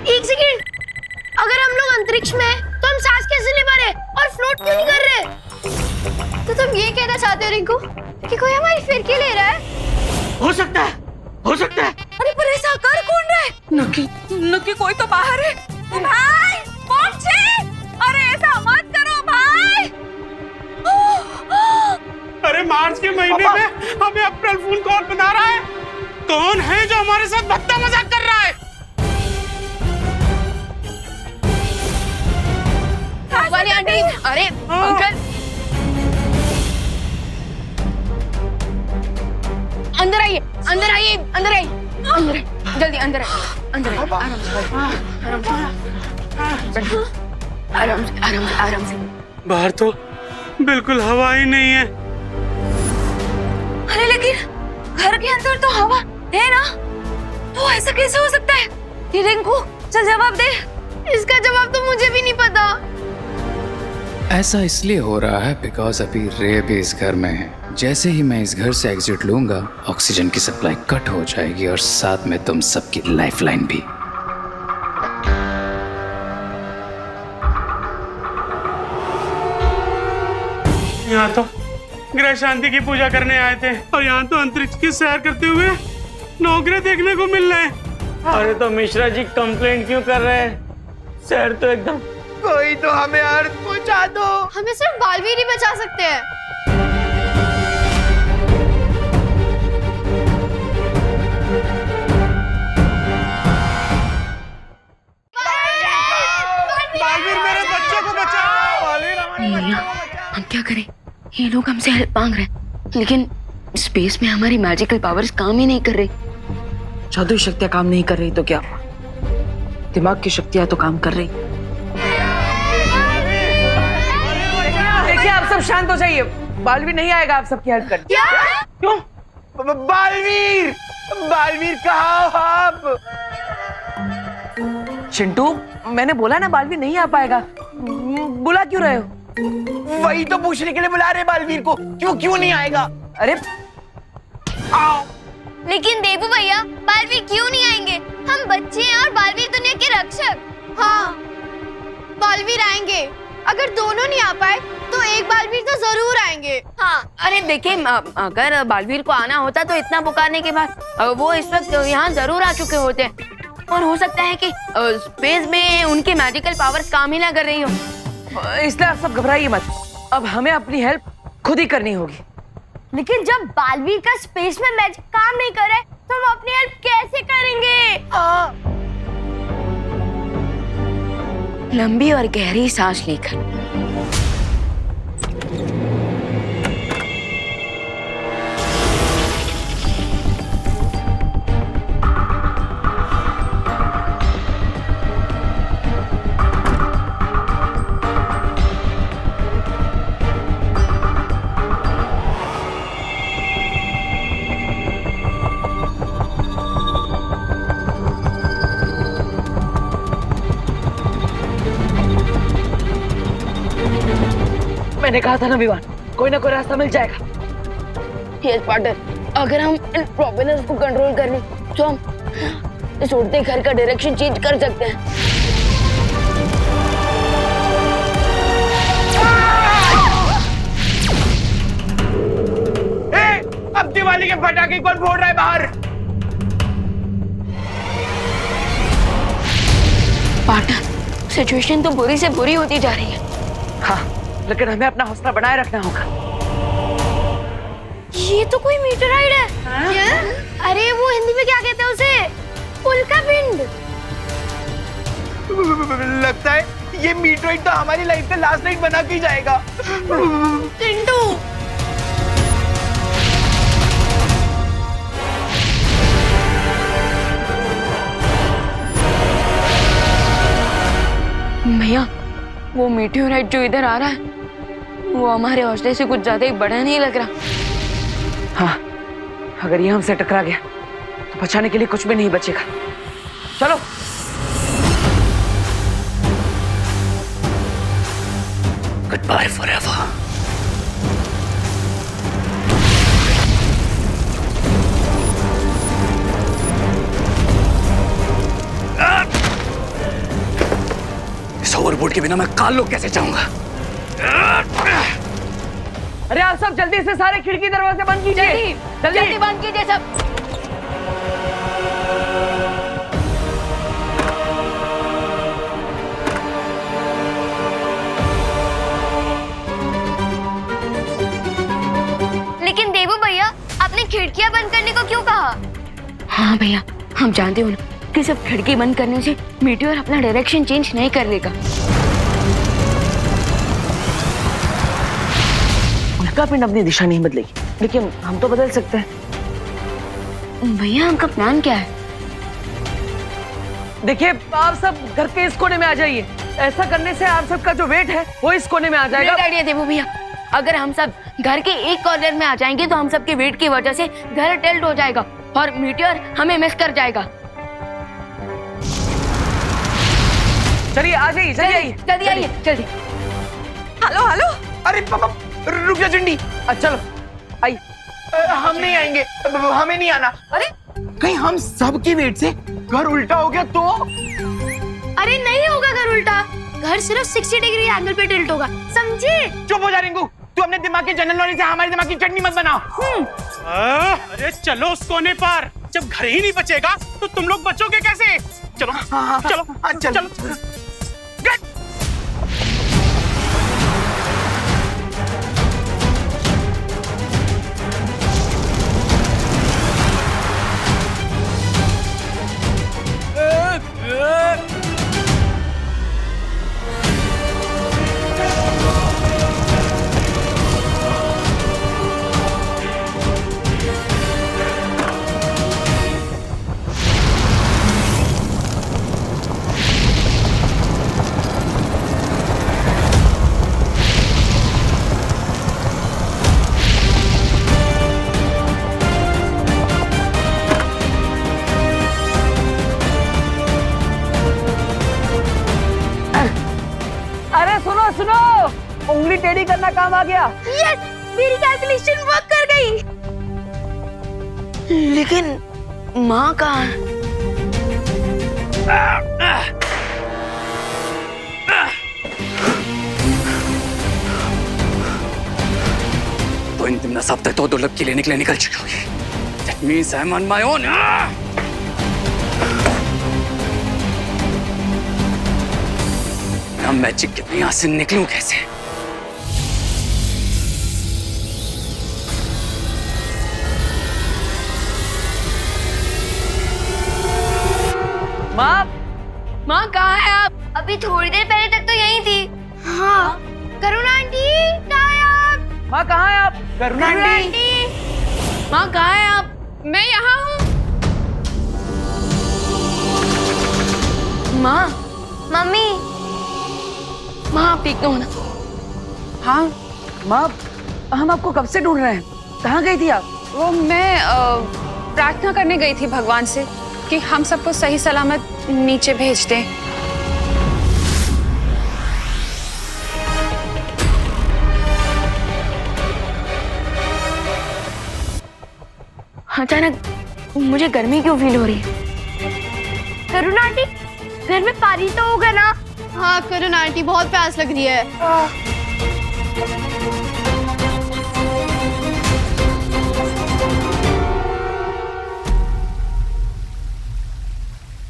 Speaker 9: एक सेकंड, अगर हम लोग अंतरिक्ष में हैं, तो हम सांस कैसे ले पा रहे और फ्लोट क्यों नहीं कर रहे? तो तुम ये कहना चाहते हो रिंकू कि कोई हमारी फिरकी ले रहा है?
Speaker 13: हो सकता है, हो सकता है।
Speaker 12: अरे पर ऐसा कर कौन रहा है? नक्की कोई तो बाहर है। भाई पहुंचे, अरे ऐसा मत करो भाई।
Speaker 14: अरे मार्च के महीने में हमें अप्रैल फूल कौन बना रहा है? कौन है जो हमारे साथ भद्दा मजाक कर रहा है?
Speaker 4: वाली आंटी, अरे अंकल, अंदर आइए, अंदर आइए, अंदर आइए, अंदर जल्दी अंदर आइए, अंदर आइए, आराम से, आराम से, आराम से, आराम से।
Speaker 14: बाहर तो बिल्कुल हवा ही नहीं है।
Speaker 12: अरे लेकिन घर के अंदर तो हवा है ना, तो ऐसा कैसे हो सकता है? रिंकू चल जवाब दे।
Speaker 9: इसका जवाब तो मुझे भी नहीं पता।
Speaker 6: ऐसा इसलिए हो रहा है बिकॉज अभी रे भी इस घर में है। जैसे ही मैं इस घर से एग्जिट लूंगा, ऑक्सीजन की सप्लाई कट हो जाएगी और साथ में तुम सबकी लाइफलाइन भी।
Speaker 14: यहाँ तो ग्रह शांति की पूजा करने आए थे और यहाँ तो अंतरिक्ष की सैर करते हुए नौग्रह देखने को मिल रहे हैं।
Speaker 13: अरे तो मिश्रा जी कंप्लेंट क्यों कर रहे हैं? सैर तो एकदम।
Speaker 8: कोई तो हमें अर्थ पहुंचा दो।
Speaker 9: हमें सिर्फ बालवीर ही बचा सकते हैं।
Speaker 14: बालवीर मेरे बच्चे को बचाओ। बालवीर हमारे बच्चे को बचाओ।
Speaker 4: हम क्या करें? ये लोग हमसे हेल्प मांग रहे हैं, लेकिन स्पेस में हमारी मैजिकल पावर्स काम ही नहीं कर रही।
Speaker 13: जादुई शक्तियां काम नहीं कर रही तो क्या? दिमाग की शक्तियां तो काम कर रही। देखिए आप सब शांत हो जाइए, बालवीर नहीं आएगा आप सबकी हेल्प करने। क्यों?
Speaker 8: बालवीर, बालवीर कहाँ हो आप?
Speaker 13: चिंटू, मैंने बोला ना बालवीर नहीं आ पाएगा। बुला क्यों रहे हो?
Speaker 8: वही तो पूछने के लिए बुला रहे बालवीर को, क्यों नहीं आएगा?
Speaker 13: अरे
Speaker 8: आओ।
Speaker 9: लेकिन देवू भैया, बालवीर क्यों नहीं आएंगे? हम बच्चे हैं और बालवीर दुनिया के रक्षक। हाँ, बालवीर आएंगे। अगर दोनों नहीं आ पाए तो एक बालवीर तो जरूर आएंगे। हाँ।
Speaker 4: अरे देखिए, अगर बालवीर को आना होता तो इतना पुकारने के बाद वो इस वक्त यहाँ जरूर आ चुके होते, और हो सकता है कि स्पेस में उनके मैजिकल पावर्स काम ही ना कर रही हो।
Speaker 13: इसलिए आप सब घबराइए मत, अब हमें अपनी हेल्प खुद ही करनी होगी।
Speaker 9: लेकिन जब बालवीर का स्पेस में मैजिक काम नहीं करे तो हम अपनी हेल्प कैसे करेंगे?
Speaker 4: लंबी और गहरी सांस लेकर
Speaker 13: मैंने कहा था ना विवान, कोई ना कोई रास्ता मिल जाएगा।
Speaker 4: यस पार्टनर, अगर हम इन प्रोपेलर्स को कंट्रोल कर लें तो हम इस उड़ते घर का डायरेक्शन चेंज कर सकते हैं।
Speaker 8: अब दिवाली के पटाखे कौन फोड़ रहा है बाहर?
Speaker 4: पार्टनर, सिचुएशन तो बुरी से बुरी होती जा रही है।
Speaker 13: हाँ, लेकिन हमें अपना हौसला बनाए रखना होगा।
Speaker 9: ये तो कोई मीटराइड है। क्या? अरे वो हिंदी में क्या कहते हैं उसे? उल्का पिंड।
Speaker 8: लगता है ये मीटराइड तो हमारी लाइफ का लास्ट नाइट बना के ही जाएगा।
Speaker 9: चिंटू,
Speaker 4: भैया, वो मीटियोराइट जो इधर आ रहा है वो हमारे हौसले से कुछ ज्यादा ही बड़ा नहीं लग रहा।
Speaker 13: हाँ, अगर ये हमसे टकरा गया तो बचाने के लिए कुछ भी नहीं बचेगा। चलो।
Speaker 6: Goodbye forever. इस ओवरबोर्ड के बिना मैं काल लोग कैसे जाऊंगा?
Speaker 13: अरे आप सब जल्दी से सारे खिड़की दरवाजे बंद कीजिए।
Speaker 4: जल्दी बंद कीजिए सब।
Speaker 9: लेकिन देवू भैया, आपने खिड़कियां बंद करने को क्यों कहा?
Speaker 4: हाँ भैया, हम जानते हो ना कि सिर्फ खिड़की बंद करने से मीटियोर अपना डायरेक्शन चेंज नहीं कर लेगा।
Speaker 13: उल्का पिंड अपनी दिशा नहीं बदलेगी, लेकिन हम तो बदल सकते हैं।
Speaker 4: भैया आपका प्लान क्या है?
Speaker 13: देखिए, आप सब घर के इस कोने में आ जाइए। ऐसा करने से आप सबका जो वेट है वो इस कोने में आ जाएगा।
Speaker 4: ग्रेट आइडिया देवू भैया। अगर हम सब घर के एक कॉर्नर में आ जाएंगे तो हम सबके वेट की वजह से घर टिल्ट हो जाएगा और मीटियोर हमें मिस कर जाएगा।
Speaker 13: चलिए आ जाइए,
Speaker 4: जल्दी आइए, जल्दी।
Speaker 8: Hello hello. अरे पापा रुक जा चिंडी।
Speaker 13: चलो आई।
Speaker 8: हम नहीं आएंगे, हमें नहीं आना। अरे कहीं हम सब की वेट से घर उल्टा हो गया तो?
Speaker 9: अरे नहीं होगा घर उल्टा, घर सिर्फ 60 डिग्री एंगल पे टिल्ट होगा, समझे?
Speaker 8: चुप हो जा रिंकू, तू अपने दिमाग के जनरल नॉलेज से हमारे दिमाग की चटनी मत बना।
Speaker 14: अरे चलो उस कोने पर। जब घर ही नहीं बचेगा तो तुम लोग बचोगे कैसे? चलो चलो चलो।
Speaker 13: उंगली टेढ़ी करना काम आ गया।
Speaker 9: यस, मेरी कैलकुलेशन वर्क कर गई।
Speaker 4: लेकिन माँ कहाँ है?
Speaker 6: तो इन दिन सब तक तो दुर्लभ के लिए निकल चुकी होगी। That means I'm on my own. मैं मैजिक के यहाँ से निकलूं कैसे?
Speaker 4: माँ कहाँ है आप?
Speaker 9: अभी थोड़ी देर पहले तक तो यहीं थी। हाँ, करुणा आंटी कहाँ है आप?
Speaker 13: माँ कहाँ है आप?
Speaker 9: करुणा आंटी।
Speaker 4: माँ कहाँ है आप?
Speaker 7: मैं यहाँ हूँ।
Speaker 4: माँ,
Speaker 9: मम्मी।
Speaker 4: माँ आप ठीक तो हो ना?
Speaker 13: हाँ माँ, हम आपको कब से ढूंढ रहे हैं। कहाँ गई थी आप?
Speaker 7: वो मैं प्रार्थना करने गई थी भगवान से कि हम सबको सही सलामत नीचे भेज दें।
Speaker 4: अचानक मुझे गर्मी क्यों फील हो रही है?
Speaker 9: करुणा आंटी, घर में पानी तो होगा ना? हाँ करुणा आंटी, बहुत प्यास लग रही है।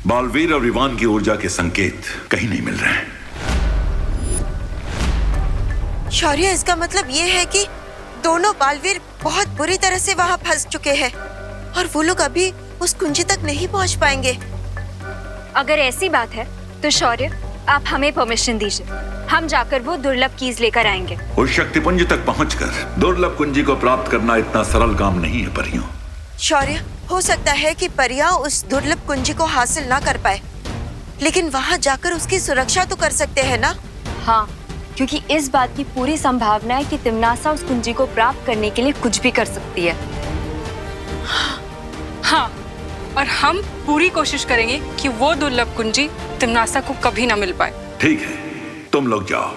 Speaker 2: बालवीर और इवान की ऊर्जा के संकेत कहीं नहीं मिल रहे हैं।
Speaker 3: शौर्य, इसका मतलब ये है कि दोनों बालवीर बहुत बुरी तरह से वहाँ फंस चुके हैं और वो लोग अभी उस कुंजी तक नहीं पहुँच पाएंगे।
Speaker 12: अगर ऐसी बात है तो शौर्य, आप हमें परमिशन दीजिए, हम जाकर वो दुर्लभ कीज लेकर आएंगे।
Speaker 2: उस शक्तिपुंज तक पहुंचकर दुर्लभ कुंजी को प्राप्त करना इतना सरल काम नहीं है परियों।
Speaker 3: शौर्य, हो सकता है कि परियां उस दुर्लभ कुंजी को हासिल ना कर पाए, लेकिन वहां जाकर उसकी सुरक्षा तो कर सकते हैं ना?
Speaker 12: हाँ, क्योंकि इस बात की पूरी संभावना है कि तिम्नासा उस कुंजी को प्राप्त करने के लिए कुछ भी कर सकती है।
Speaker 15: हाँ, और हम पूरी कोशिश करेंगे कि वो दुर्लभ कुंजी तिम्नासा को कभी ना मिल पाए।
Speaker 2: ठीक है, तुम लोग जाओ,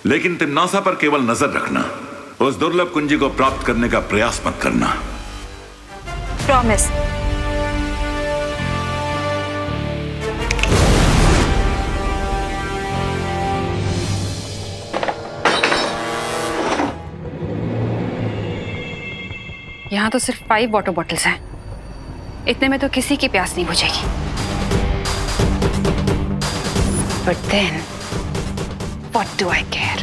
Speaker 2: लेकिन तिम्नासा पर केवल नजर रखना, उस दुर्लभ कुंजी को प्राप्त करने का प्रयास मत करना।
Speaker 12: प्रॉमिस।
Speaker 7: यहाँ तो सिर्फ 5 वाटर बॉटल्स हैं। इतने में तो किसी की प्यास नहीं बुझेगी। But then, what do I care?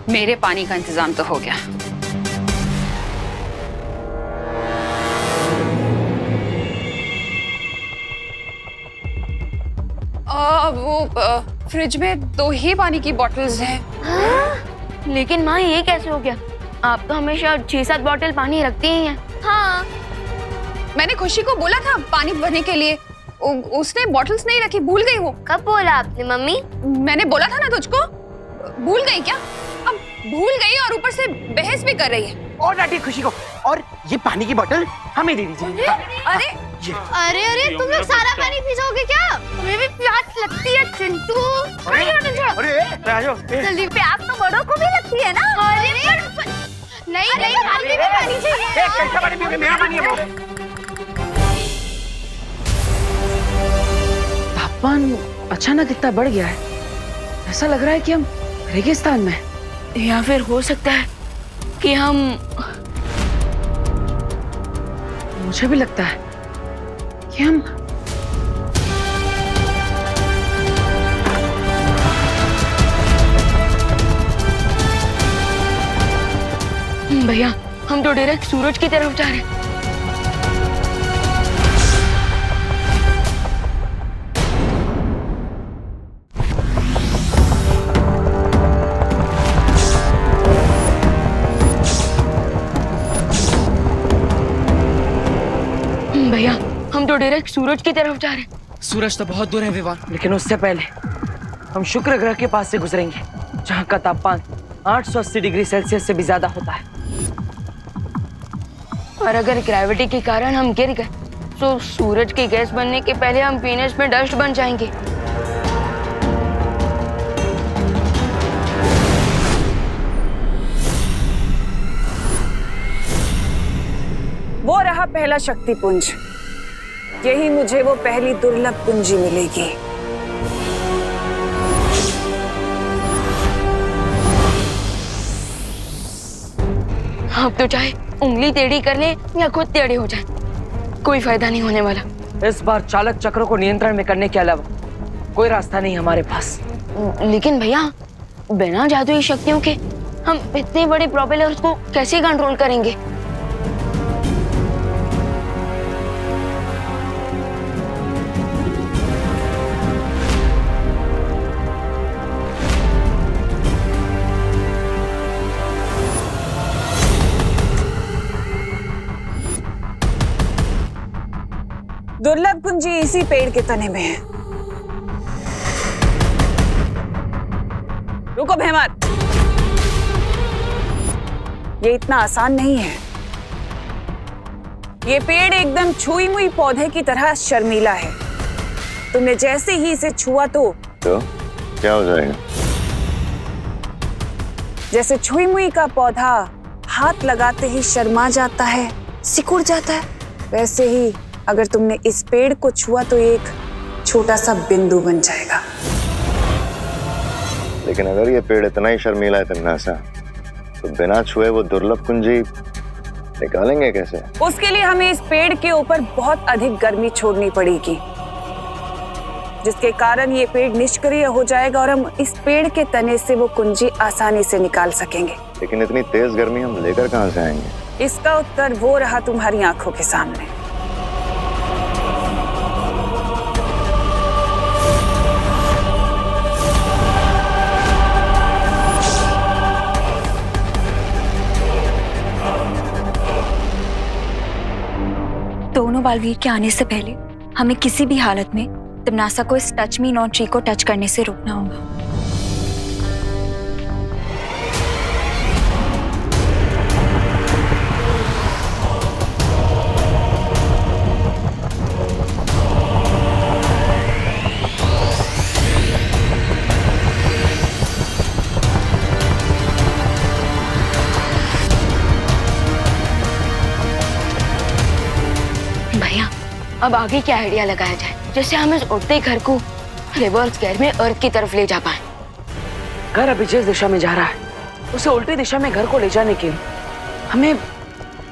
Speaker 7: मेरे पानी का इंतजाम तो हो गया। वो फ्रिज में 2 ही पानी की बॉटल्स हैं।
Speaker 4: लेकिन माँ ये कैसे हो गया? आप तो हमेशा 6-7 बॉटल पानी रखती ही हैं।
Speaker 7: हाँ, मैंने खुशी को बोला था पानी भरने के लिए, उसने बॉटल्स नहीं रखी, भूल गई वो।
Speaker 9: कब बोला आपने मम्मी?
Speaker 7: मैंने बोला था ना तुझको, भूल गई क्या? अब भूल गई और ऊपर से बहस भी कर रही है।
Speaker 13: और डांटी खुशी को, और ये पानी की बोतल हमें दे दीजिए।
Speaker 9: अरे अरे अरे, तुम लोग सारा पानी पी जाओगे क्या? तुम्हें भी प्यास लगती है चिंटू? जल्दी, प्यास तो बड़ों को भी लगती है ना। अरे नहीं नहीं, हमें भी पानी चाहिए।
Speaker 13: कैसा पानी पियोगे? मेरा पानी है वो। तापमान अचानक इतना बढ़ गया है, ऐसा लग रहा है कि हम रेगिस्तान में,
Speaker 4: या फिर हो सकता है कि हम,
Speaker 13: मुझे भी लगता है कि हम,
Speaker 4: भैया हम तो डायरेक्ट सूरज की तरफ जा रहे हैं। भैया हम तो डायरेक्ट सूरज की तरफ जा रहे हैं।
Speaker 13: सूरज तो बहुत दूर है विवान, लेकिन उससे पहले हम शुक्र ग्रह के पास से गुजरेंगे, जहाँ का तापमान 880 डिग्री सेल्सियस से भी ज्यादा होता है।
Speaker 4: और अगर ग्रेविटी के कारण हम गिर गए तो सूरज की गैस बनने के पहले हम वीनस में डस्ट बन जाएंगे।
Speaker 1: वो रहा पहला शक्तिपुंज। यही मुझे वो पहली दुर्लभ कुंजी मिलेगी।
Speaker 4: आप तो चाहे उंगली टेढ़ी कर ले या खुद टेढ़े हो जाए, कोई फायदा नहीं होने वाला।
Speaker 13: इस बार चालक चक्रों को नियंत्रण में करने के अलावा कोई रास्ता नहीं हमारे पास।
Speaker 4: लेकिन भैया बिना जादुई शक्तियों के हम इतने बड़े प्रोपेलर्स को कैसे कंट्रोल करेंगे?
Speaker 1: दुर्लभ कुंजी इसी पेड़ के तने में है। रुको भैमत, ये इतना आसान नहीं है। ये पेड़ एकदम छुई मुई पौधे की तरह शर्मीला है। तुमने जैसे ही इसे छुआ तो
Speaker 5: क्या हो जाएगा?
Speaker 1: जैसे छुई मुई का पौधा हाथ लगाते ही शर्मा जाता है, सिकुड़ जाता है, वैसे ही अगर तुमने इस पेड़ को छुआ तो एक छोटा सा बिंदु बन जाएगा।
Speaker 5: लेकिन अगर ये पेड़ इतना ही शर्मीला है तिम्नासा, तो बिना छुए वो दुर्लभ कुंजी निकालेंगे कैसे?
Speaker 1: उसके लिए हमें इस पेड़ के ऊपर बहुत अधिक गर्मी छोड़नी पड़ेगी, जिसके कारण ये पेड़ निष्क्रिय हो जाएगा और हम इस पेड़ के तने से वो कुंजी आसानी से निकाल सकेंगे।
Speaker 5: लेकिन इतनी तेज गर्मी हम लेकर कहाँ से आएंगे?
Speaker 1: इसका उत्तर वो रहा तुम्हारी आंखों के सामने।
Speaker 12: दोनों बालवीर के आने से पहले हमें किसी भी हालत में तिम्नासा को इस टच मी नॉट ट्री को टच करने से रोकना होगा।
Speaker 4: अब आगे क्या आइडिया लगाया जाए जैसे हम इस उड़ते घर को रिवर्स गेयर में अर्थ की तरफ ले जा पाए।
Speaker 13: घर अभी जिस दिशा में जा रहा है उसे उल्टी दिशा में घर को ले जाने के लिए हमें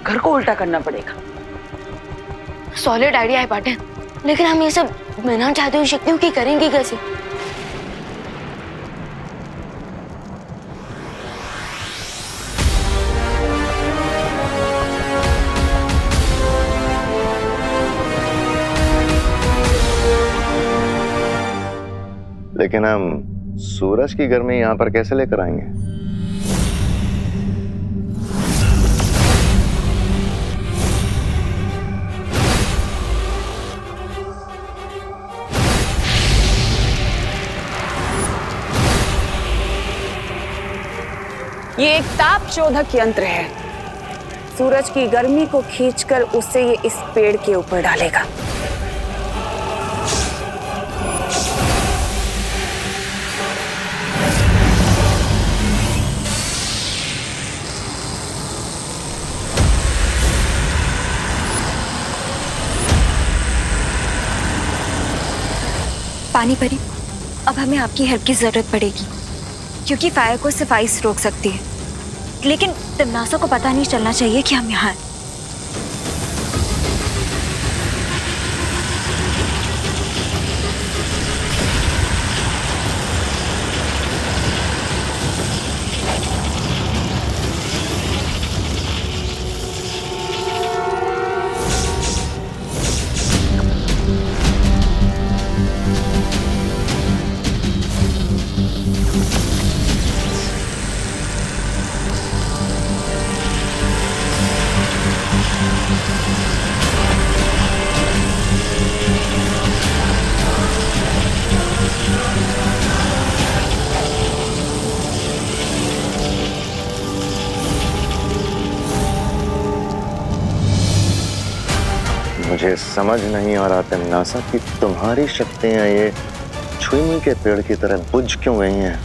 Speaker 13: घर को उल्टा करना पड़ेगा।
Speaker 4: सॉलिड आइडिया है पाटिल, लेकिन हम ये सब बिना चाहते हुए शक्तियों की करेंगे कैसे?
Speaker 5: लेकिन हम सूरज की गर्मी यहाँ पर कैसे लेकर आएंगे?
Speaker 1: ये एक ताप शोधक यंत्र है। सूरज की गर्मी को खींचकर उसे ये इस पेड़ के ऊपर डालेगा।
Speaker 12: पानी परी, अब हमें आपकी हेल्प की जरूरत पड़ेगी क्योंकि फायर को सिर्फ आइस रोक सकती है, लेकिन तिमनासा को पता नहीं चलना चाहिए कि हम यहाँ हैं।
Speaker 5: मुझे समझ नहीं आ रहा तिमनासा कि तुम्हारी शक्तियां ये छुई के पेड़ की तरह बुझ क्यों गई हैं?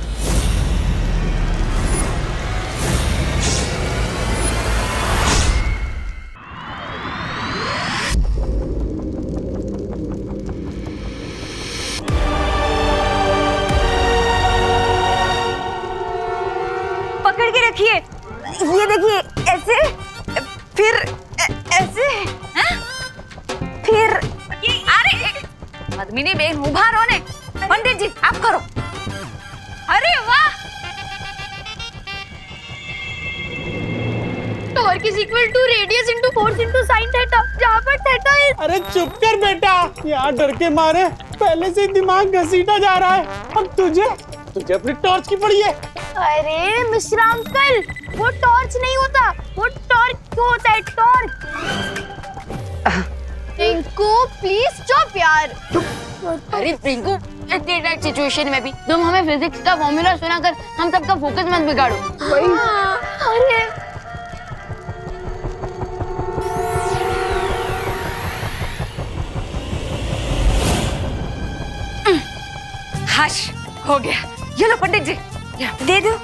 Speaker 12: पकड़ के रखिए, ये देखिए, ऐसे फिर ऐसे फिर
Speaker 7: अरे पद्मिनी बेन उभा रहो ने। पंडित जी आप करो। अरे वाह,
Speaker 9: torque is equal to radius into force into sine theta, जहां पर थीटा इज।
Speaker 14: अरे चुप कर बेटा, यहाँ डर के मारे पहले से दिमाग घसीटा जा रहा है। अब तुझे अपनी टॉर्च की पड़ी है।
Speaker 9: अरे मिश्रा अंकल, वो टॉर्च नहीं होता, वो टॉर्क होता है, टॉर्क। रिंकू प्लीज चुप यार।
Speaker 4: अरे रिंकू, इतनी टाइट सिचुएशन में भी तुम हमें फिजिक्स का फॉर्मूला सुनाकर हम सबका फोकस मत बिगाड़ो।
Speaker 9: अरे
Speaker 7: हश हो गया। ये लो पंडित जी,
Speaker 12: दे दो।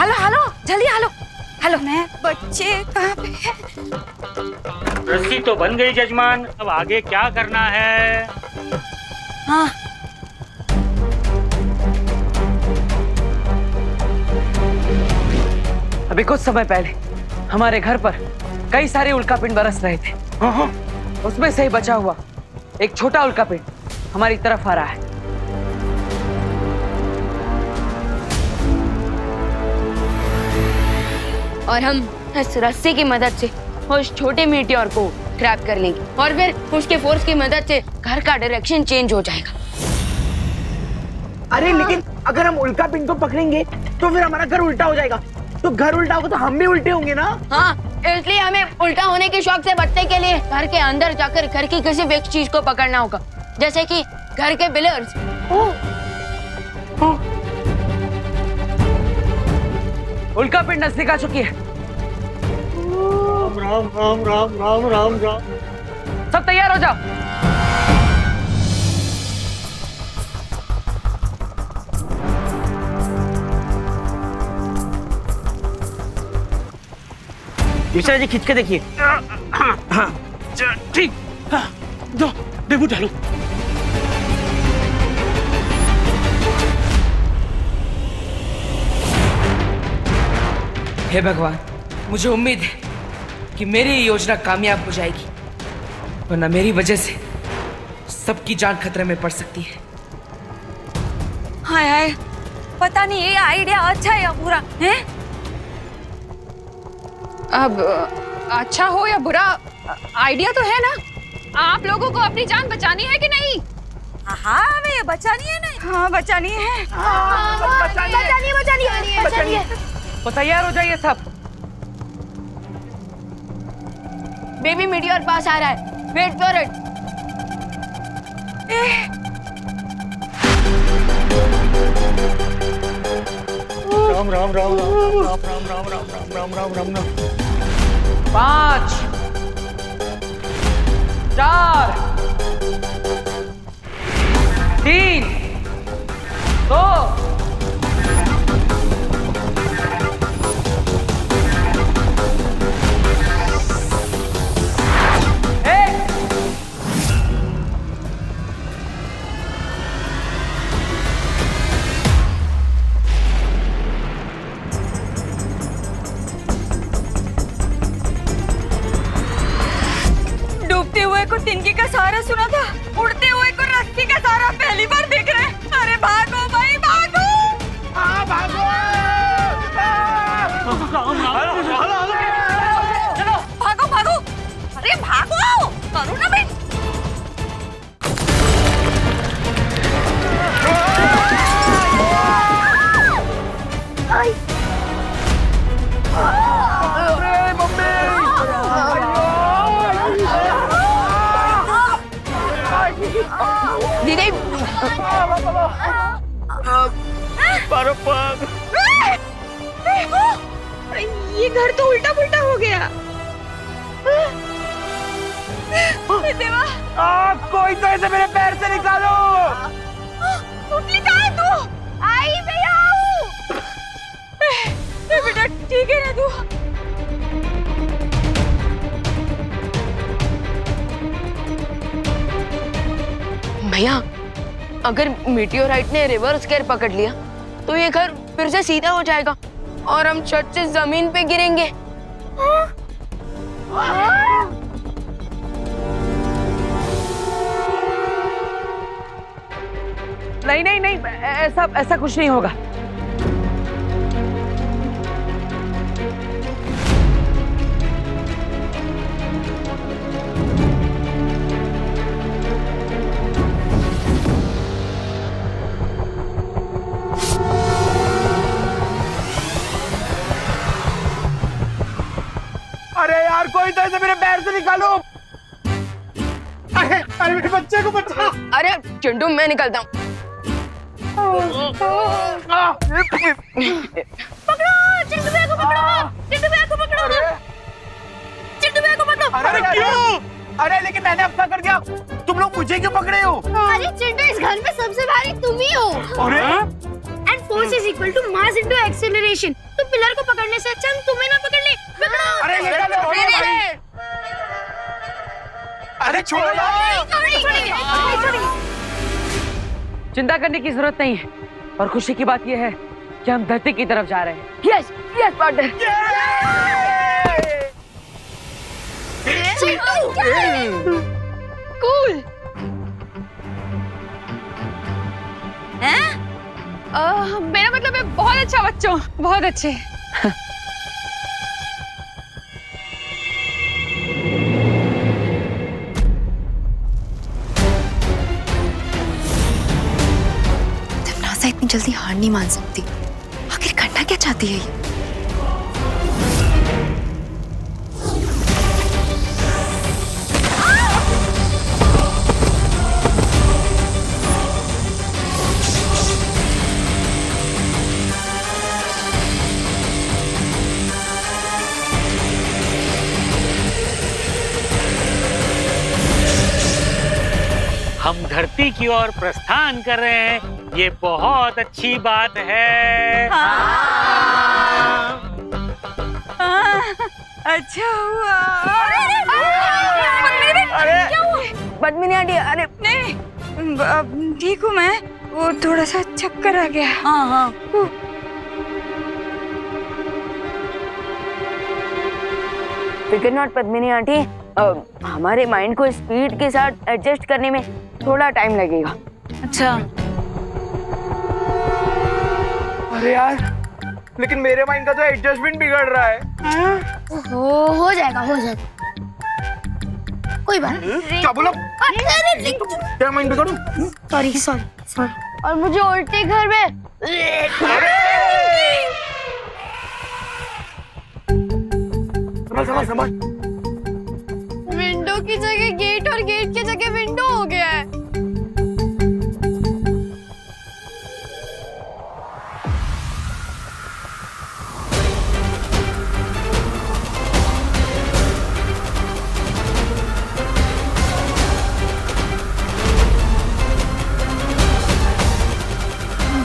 Speaker 7: हेलो हेलो, जल्दी हेलो हेलो।
Speaker 12: मैं बच्चे कहाँ पे है?
Speaker 11: रस्सी तो बन गई जजमान, अब आगे क्या करना है?
Speaker 12: हाँ,
Speaker 13: अभी कुछ समय पहले हमारे घर पर कई सारे उल्कापिंड बरस रहे थे। उसमें से ही बचा हुआ एक छोटा उल्कापिंड हमारी तरफ आ रहा है।
Speaker 4: और हम इस रस्सी की मदद से उस छोटे मीटियोर को ट्रैप कर लेंगे और फिर उसके फोर्स की मदद से घर का डायरेक्शन चेंज हो जाएगा।
Speaker 8: अरे लेकिन अगर हम उल्कापिंड को पकड़ेंगे तो फिर हमारा घर उल्टा हो जाएगा, तो घर उल्टा होगा तो हम भी उल्टे होंगे ना।
Speaker 4: हाँ, इसलिए हमें उल्टा होने के शौक से बचने के लिए घर के अंदर जाकर घर की किसी भी एक चीज को पकड़ना होगा, जैसे कि घर के पिलर्स।
Speaker 13: उल्कापिंड नजदीक आ चुकी है।
Speaker 14: राम राम राम राम राम राम।
Speaker 13: सब तैयार हो जाओ।
Speaker 8: मिश्रा जी खींच के देखिए।
Speaker 14: ठीक। दो देबू डालो।
Speaker 13: हे भगवान, मुझे उम्मीद है कि मेरी ये योजना कामयाब हो जाएगी, वरना मेरी वजह से सबकी जान खतरे में पड़ सकती है।
Speaker 12: हाय हाय, पता नहीं ये आइडिया अच्छा है या बुरा है।
Speaker 7: अब अच्छा हो या बुरा, आइडिया तो है ना। आप लोगों को अपनी जान बचानी है कि नहीं?
Speaker 12: हाँ हमें बचानी है ना। हाँ बचानी है। बचानी है।
Speaker 13: तो तैयार हो जाइए सब।
Speaker 4: बेबी मीटियोर पास आ रहा है, wait for it.
Speaker 14: Ram Ram Ram Ram Ram Ram Ram Ram Ram Ram Ram Ram.
Speaker 13: 5 4 3 2
Speaker 12: डूबते हुए को तिनके का सहारा सुना था, उड़ते हुए को रस्सी का सहारा पहली बार देख रहे हैं। अरे भागो भाई भागो।
Speaker 14: भागो।
Speaker 12: चलो भागो भागो। अरे भागो, करो ना भाई।
Speaker 4: दीदी
Speaker 7: ये घर तो उल्टा पुल्टा हो गया।
Speaker 12: देवा,
Speaker 8: कोई तो ऐसे मेरे पैर से निकालो।
Speaker 12: कहाँ है तू? आई मैं आऊं। बेटा ठीक है ना तू?
Speaker 4: भैया, अगर मीटियोराइट ने रिवर्स गियर पकड़ लिया तो ये घर फिर से सीधा हो जाएगा और हम छत से जमीन पे गिरेंगे।
Speaker 13: नहीं नहीं नहीं, ऐसा कुछ नहीं होगा।
Speaker 8: अरे यार, कोई तो ऐसे मेरे पैर से निकालो।
Speaker 14: अरे मेरे बच्चे को बचा।
Speaker 4: अरे चिंटू, मैं निकलता हूँ।
Speaker 12: पकड़ो चिंटू भैया को, पकड़ो चिंटू भैया को, पकड़ो चिंटू भैया को, पकड़ो।
Speaker 8: अरे क्यों? अरे लेकिन मैंने अब क्या कर दिया? तुम लोग मुझे क्यों पकड़े हो?
Speaker 9: अरे चिंटू, इस घर में सबसे भारी तुम ही हो।
Speaker 8: अरे
Speaker 9: and force is equal to mass into acceleration. तो पिलर को पकड़ने से अच्छा हम तुम्हें ना पकड़ ले। पकड़ो।
Speaker 8: अरे निकालो। अरे छोड़ो।
Speaker 13: चिंता करने की जरूरत नहीं है, और खुशी की बात यह है कि हम धरती की तरफ जा रहे हैं। Yes yes partner.
Speaker 7: कूल। मेरा मतलब है बहुत अच्छा बच्चों, बहुत अच्छे।
Speaker 3: नासा इतनी जल्दी हार नहीं मान सकती। आखिर करना क्या चाहती है ये?
Speaker 11: हम धरती की ओर प्रस्थान कर रहे हैं, ये बहुत अच्छी बात है।
Speaker 12: अच्छा हुआ।
Speaker 8: अरे
Speaker 12: क्या हुआ?
Speaker 4: पद्मिनी आंटी, अरे
Speaker 12: नहीं, ठीक हूँ मैं। वो थोड़ा सा चक्कर आ गया।
Speaker 4: हाँ हाँ। फिकर नॉट पद्मिनी आंटी, हमारे माइंड को स्पीड के साथ एडजस्ट करने में थोड़ा टाइम लगेगा।
Speaker 12: अच्छा।
Speaker 8: अरे यार, लेकिन मेरे माइंड का तो एडजस्टमेंट बिगड़ रहा है।
Speaker 9: हो जाएगा, हो जाएगा, कोई बात नहीं।
Speaker 8: क्या बोला? क्या माइंड बिगड़ूं?
Speaker 9: Sorry sorry sorry. और मुझे उल्टे घर में
Speaker 8: समझ।
Speaker 9: विंडो की जगह गेट और गेट की जगह विंडो हो गया है।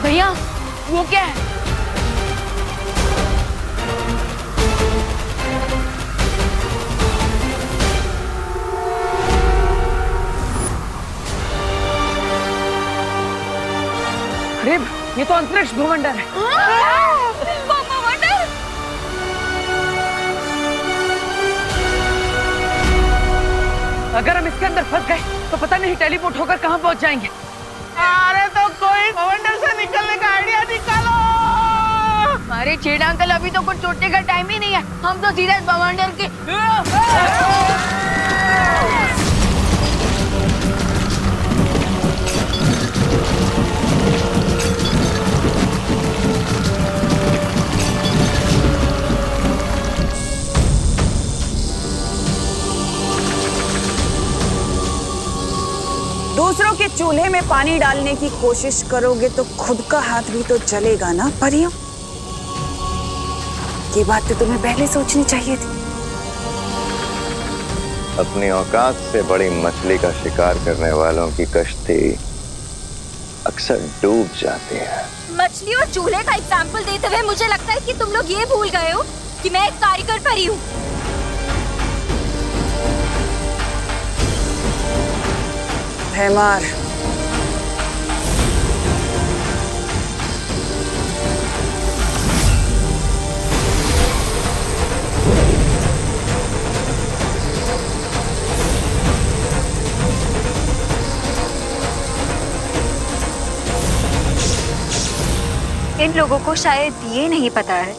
Speaker 4: भैया वो क्या है?
Speaker 13: अरे ये तो अंतरिक्ष भवंडर है। अगर हम इसके अंदर फंस गए तो पता नहीं टेलीपोर्ट होकर कहाँ पहुँच जाएंगे।
Speaker 14: अरे तो कोई भवंडर से निकलने का आइडिया निकालो।
Speaker 4: अरे छेड़ अंकल, अभी तो कुछ सोचने का टाइम ही नहीं है। हम तो सीधे भवंडर के
Speaker 1: दूसरों के चूल्हे में पानी डालने की कोशिश करोगे तो खुद का हाथ भी तो जलेगा ना परियों। ये बात तो तुम्हें पहले सोचनी चाहिए थी।
Speaker 5: अपनी औकात से बड़ी मछली का शिकार करने वालों की कश्ती अक्सर डूब जाती है।
Speaker 12: मछली और चूल्हे का एग्जाम्पल देते हुए मुझे लगता है कि तुम लोग ये भूल गए हो कि मैं एक कारीगर परी हूँ।
Speaker 1: हैमार,
Speaker 12: इन लोगों को शायद ये नहीं पता है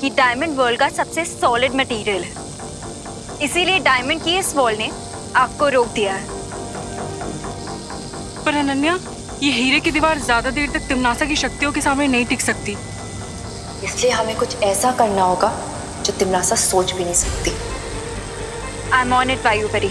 Speaker 12: कि डायमंड वर्ल्ड का सबसे सॉलिड मटेरियल है, इसीलिए डायमंड की इस वॉल ने आग को रोक दिया है।
Speaker 15: पर अनन्या, ये हीरे की दीवार ज्यादा देर तक तिमनासा की शक्तियों के सामने नहीं टिक सकती।
Speaker 16: इसलिए हमें कुछ ऐसा करना होगा जो तिमनासा सोच भी नहीं सकती।
Speaker 12: आई एम ऑन इट वायु परी।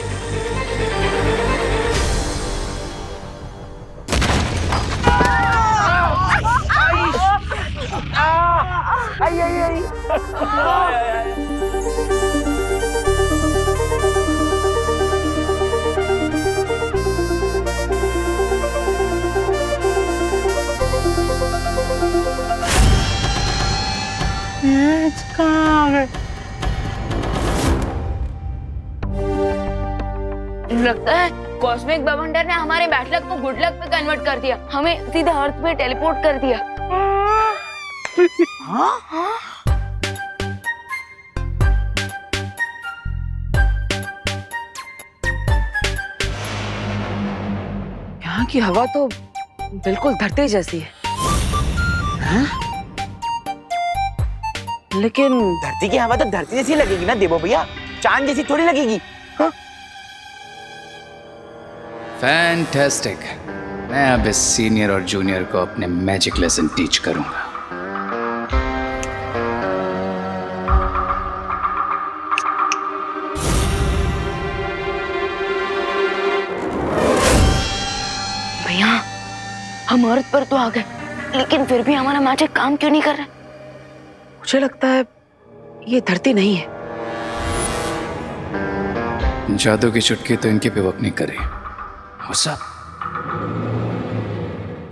Speaker 4: लगता है कॉस्मिक भवंडर ने हमारे बैड लक को गुड लक पे कन्वर्ट कर दिया। हमें सीधे अर्थ पे टेलीपोर्ट कर दिया।
Speaker 8: हाँ?
Speaker 13: यहाँ की हवा तो बिल्कुल धरती जैसी है। हाँ? लेकिन
Speaker 8: धरती की हवा तो धरती जैसी लगेगी ना देवो भैया, चांद जैसी थोड़ी लगेगी। हाँ?
Speaker 6: फैंटास्टिक। मैं अब इस सीनियर और जूनियर को अपने मैजिक लेसन टीच करूंगा।
Speaker 4: भैया हम अर्थ पर तो आ गए, लेकिन फिर भी हमारा मैजिक काम क्यों नहीं कर रहा?
Speaker 13: मुझे लगता है ये धरती नहीं है।
Speaker 6: जादू की चुटकी तो इनके पे वर्क नहीं कर रही।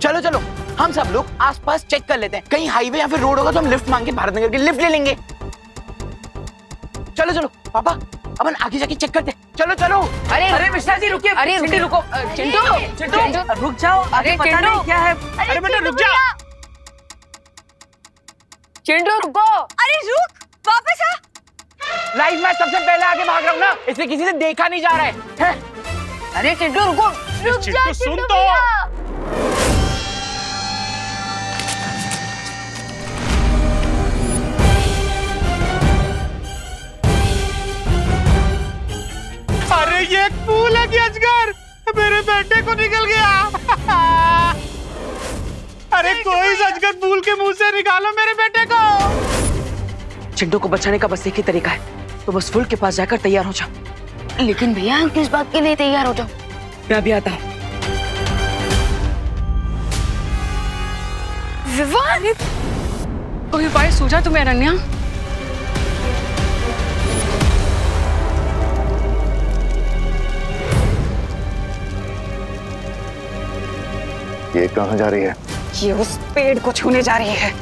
Speaker 8: चलो चलो, हम सब लोग आसपास चेक कर लेते हैं, कहीं हाईवे या फिर रोड होगा तो हम लिफ्ट मांग के भारत नगर की लिफ्ट ले लेंगे। चलो चलो पापा,
Speaker 13: अपन आगे जाके चेक करते। चलो चलो। अरे मिश्रा जी रुकिए।
Speaker 4: अरे
Speaker 13: चिंटू रुको। चिंटू रुक जाओ। अरे पता नहीं क्या है।
Speaker 14: अरे बेटा रुक जा।
Speaker 4: चिंटू रुको।
Speaker 7: अरे रुक, वापस आ।
Speaker 13: लाइफ में सबसे पहले आगे भाग रहा हूँ ना, इसलिए किसी से देखा नहीं जा रहा है।
Speaker 4: अरे चिंटू रुको।
Speaker 7: रुक जा
Speaker 14: चिंटू सुन तो। अरे ये एक फूल है कि अजगर मेरे बेटे को निकल गया। अरे कोई अजगर फूल के मुंह से निकालो मेरे बेटे को।
Speaker 13: चिंटू को बचाने का बस एक ही तरीका है, तो बस फूल के पास जाकर तैयार हो जाओ।
Speaker 4: लेकिन भैया हम किस बात के लिए तैयार हो जाओ?
Speaker 13: मैं अभी आता हूँ।
Speaker 15: विवान, कोई उपाय सूझा तुम्हें अनन्या?
Speaker 5: ये कहाँ जा रही है?
Speaker 1: ये उस पेड़ को छूने जा रही है।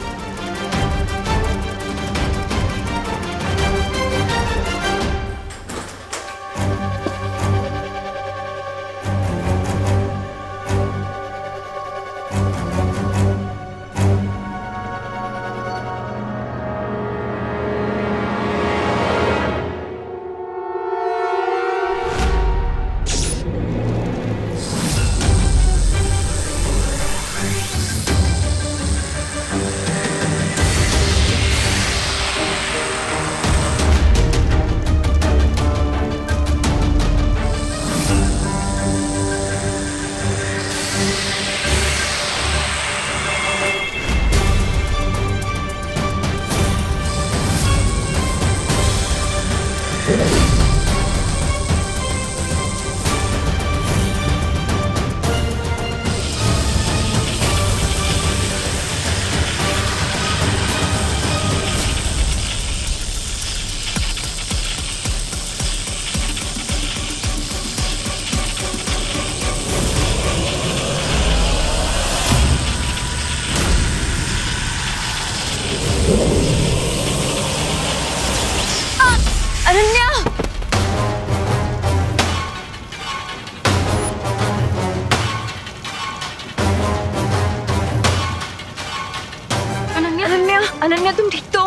Speaker 7: अनन्या,
Speaker 12: अनन्या, अनन्या तुम ठीक तो?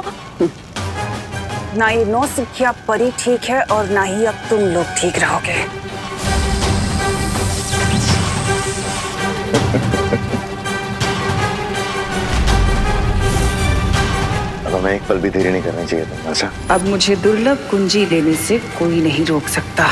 Speaker 1: ना ये नौसिखिया परी ठीक है और ना ही अब तुम लोग ठीक रहोगे।
Speaker 5: अब हमें एक पल भी देरी नहीं करनी चाहिए तमन्ना।
Speaker 1: अब मुझे दुर्लभ कुंजी लेने से कोई नहीं रोक सकता।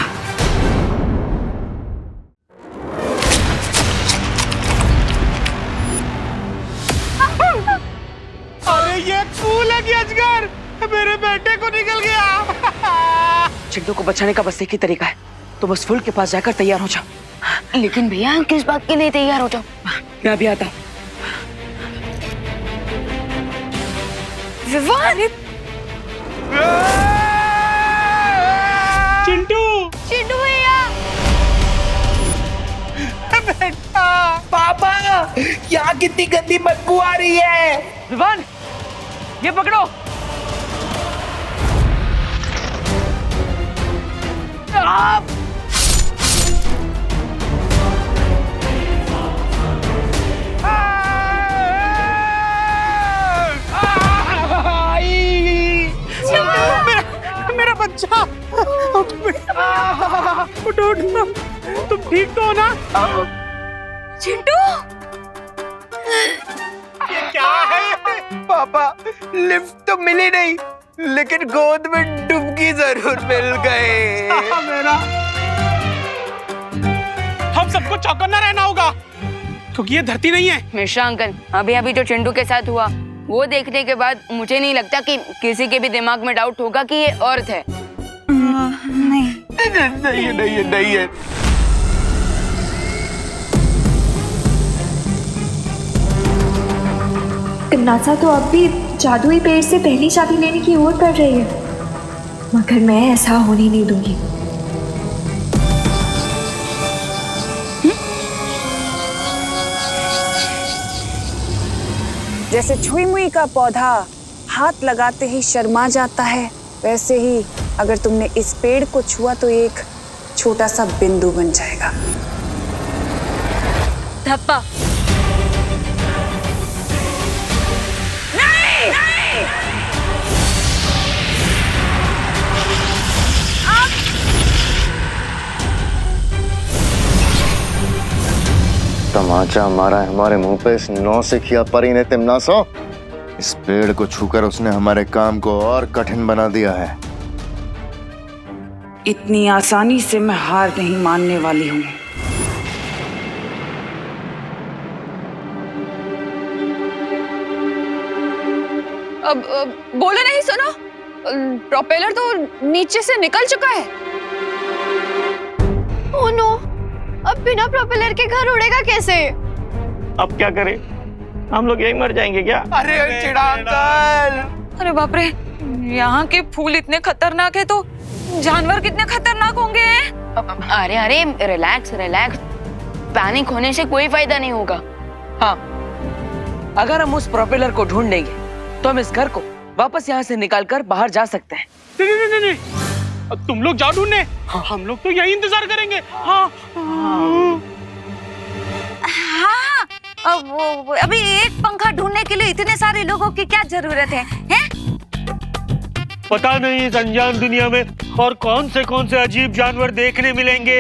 Speaker 14: अरे ये एक फूल है कि अजगर मेरे बेटे को निकल गया।
Speaker 13: चिंटू को बचाने का बस एक ही तरीका है, तो बस फूल के पास जाकर तैयार हो जाओ।
Speaker 4: लेकिन भैया हम किस बात के लिए तैयार हो जाओ?
Speaker 13: मैं अभी आता हूँ।
Speaker 7: विवान,
Speaker 14: चिंटू,
Speaker 7: चिंटू भैया,
Speaker 14: बेटा।
Speaker 8: पापा, यहाँ कितनी गंदी बदबू आ रही है।
Speaker 13: विवान, ये पकड़ो। आप
Speaker 14: मेरा बच्चा, उठो उठो, तुम ठीक तो हो ना?
Speaker 7: चिंटू,
Speaker 14: क्या है?
Speaker 8: पापा, लिफ्ट तो मिली नहीं, लेकिन गोद में डुबकी जरूर मिल गए।
Speaker 14: मेरा, हम सबको चौकन्ना रहना होगा, क्योंकि ये धरती नहीं है।
Speaker 4: मिश्रा अंकल, अभी अभी जो चिंटू के साथ हुआ वो देखने के बाद मुझे नहीं लगता कि किसी के भी दिमाग में डाउट होगा कि ये अर्थ है।
Speaker 8: नहीं है।
Speaker 16: तिमनासा तो अब भी जादुई पेड़ से पहली चाबी लेने की ओर बढ़ रही है, मगर मैं ऐसा होने नहीं दूंगी।
Speaker 1: जैसे छुई मुई का पौधा हाथ लगाते ही शर्मा जाता है, वैसे ही अगर तुमने इस पेड़ को छुआ तो एक छोटा सा बिंदु बन जाएगा।
Speaker 12: धप्पा।
Speaker 1: नहीं, नहीं!
Speaker 5: तमाचा मारा है हमारे मुंह पे इस नौसिखिया परी ने तिमनासो। इस पेड़ को छूकर उसने हमारे काम को और कठिन बना दिया है।
Speaker 1: इतनी आसानी से मैं हार नहीं मानने वाली हूँ।
Speaker 7: अब बोलो नहीं, सुनो, प्रोपेलर तो नीचे से निकल चुका है।
Speaker 9: ओह नो, अब बिना प्रोपेलर के घर उड़ेगा कैसे?
Speaker 17: अब क्या करें, हम लोग यही मर जाएंगे क्या?
Speaker 13: अरे चिड़ा अंकल!
Speaker 12: अरे बाप रे, यहाँ के फूल इतने खतरनाक है तो जानवर कितने खतरनाक होंगे।
Speaker 4: अरे अरे रिलैक्स रिलैक्स, पैनिक होने से कोई फायदा नहीं होगा।
Speaker 13: हाँ, अगर हम उस प्रोपेलर को ढूंढ लेंगे तो हम इस घर को वापस यहाँ से निकालकर बाहर जा सकते हैं।
Speaker 14: नहीं, अब तुम लोग जाओ ढूंढने, हम लोग तो यही इंतजार करेंगे। हाँ।
Speaker 12: हाँ, अभी एक पंखा ढूंढने के लिए इतने सारे लोगों की क्या जरूरत है, हैं?
Speaker 17: पता नहीं इस अनजान दुनिया में और कौन से अजीब जानवर देखने मिलेंगे।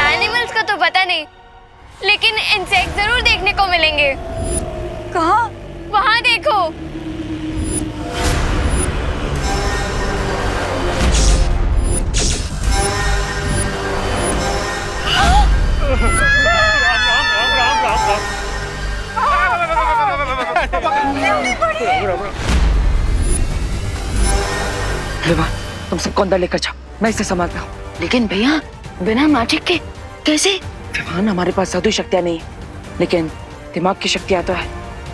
Speaker 9: एनिमल्स का तो पता नहीं, लेकिन इंसेक्ट जरूर देखने को मिलेंगे।
Speaker 12: कहाँ?
Speaker 9: वहाँ देखो।
Speaker 13: विभा, तुम सबको अंदर लेकर जाओ, मैं इसे संभालता हूँ।
Speaker 4: लेकिन भैया, बिना मैजिक के कैसे?
Speaker 13: विभान, हमारे पास जादुई शक्तियाँ नहीं है, लेकिन दिमाग की शक्तियाँ तो है।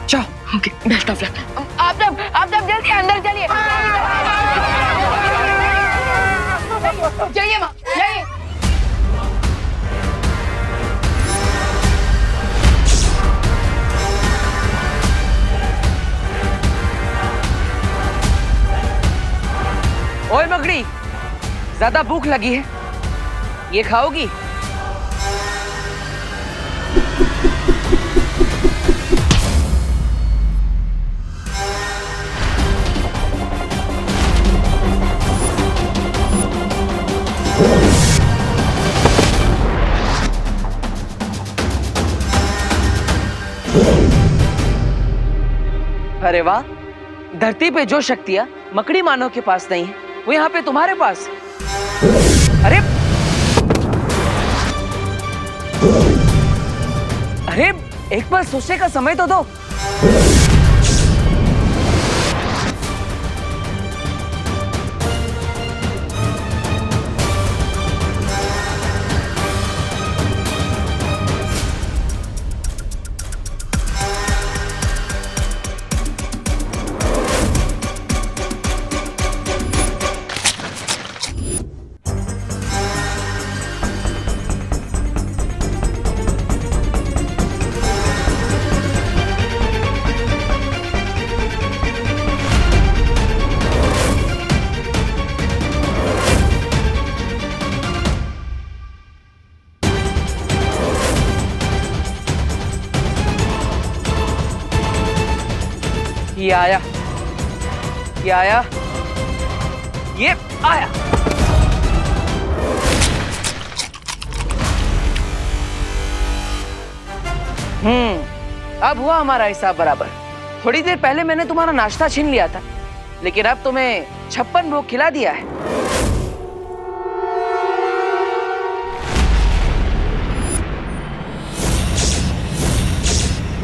Speaker 13: जाओ।
Speaker 4: Okay, best of luck. आप सब जल्दी अंदर चलिए। जाइए माँ, जाइए।
Speaker 13: ओए मगड़ी, ज्यादा भूख लगी है, ये खाओगी? अरे वाह, धरती पे जो शक्तियां मकड़ी मानव के पास नहीं है वो यहाँ पे तुम्हारे पास। अरे एक बार सोचने का समय तो दो। ये आया, ये आया, ये आया। अब हुआ हमारा हिसाब बराबर। थोड़ी देर पहले मैंने तुम्हारा नाश्ता छीन लिया था, लेकिन अब तुम्हें 56 भोग खिला दिया है।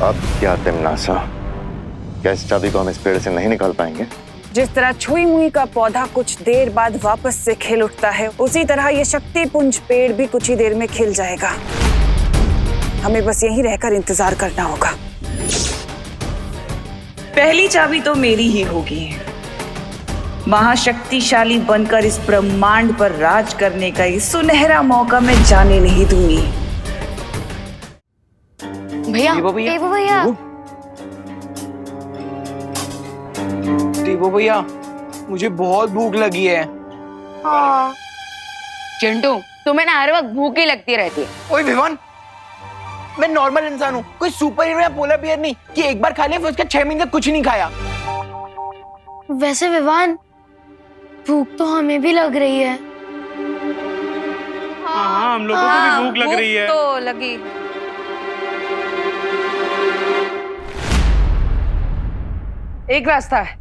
Speaker 5: अब क्या तिमनासा, क्या इस चाबी को हम इस पेड़ से नहीं निकाल पाएंगे?
Speaker 1: जिस तरह छुई मुई का पौधा कुछ देर बाद वापस से खिल उठता है, उसी तरह ये शक्ति पुंज पेड़ भी कुछ ही देर में खिल जाएगा। हमें बस यहीं रहकर इंतजार करना होगा।
Speaker 18: पहली चाबी तो मेरी ही होगी। महाशक्तिशाली बनकर इस ब्रह्मांड पर राज करने का ये सुनहरा मौका मैं जाने नहीं दूंगी।
Speaker 4: भैया,
Speaker 13: देवू भैया,
Speaker 8: देवो भैया, मुझे बहुत भूख लगी है।
Speaker 4: हाँ। चिंटू, तुम्हें ना हर वक्त भूख ही लगती रहती है।
Speaker 8: ओए विवान, मैं नॉर्मल इंसान हूँ, कोई सुपर हीरो या पोलर बियर नहीं कि एक बार खा लिया फिर उसका 6 महीने तक कुछ नहीं खाया।
Speaker 9: वैसे विवान, भूख तो हमें भी लग रही है।
Speaker 14: हाँ, हम लोगों को भी भूख लग रही है।
Speaker 7: तो लगी।
Speaker 13: एक रास्ता है,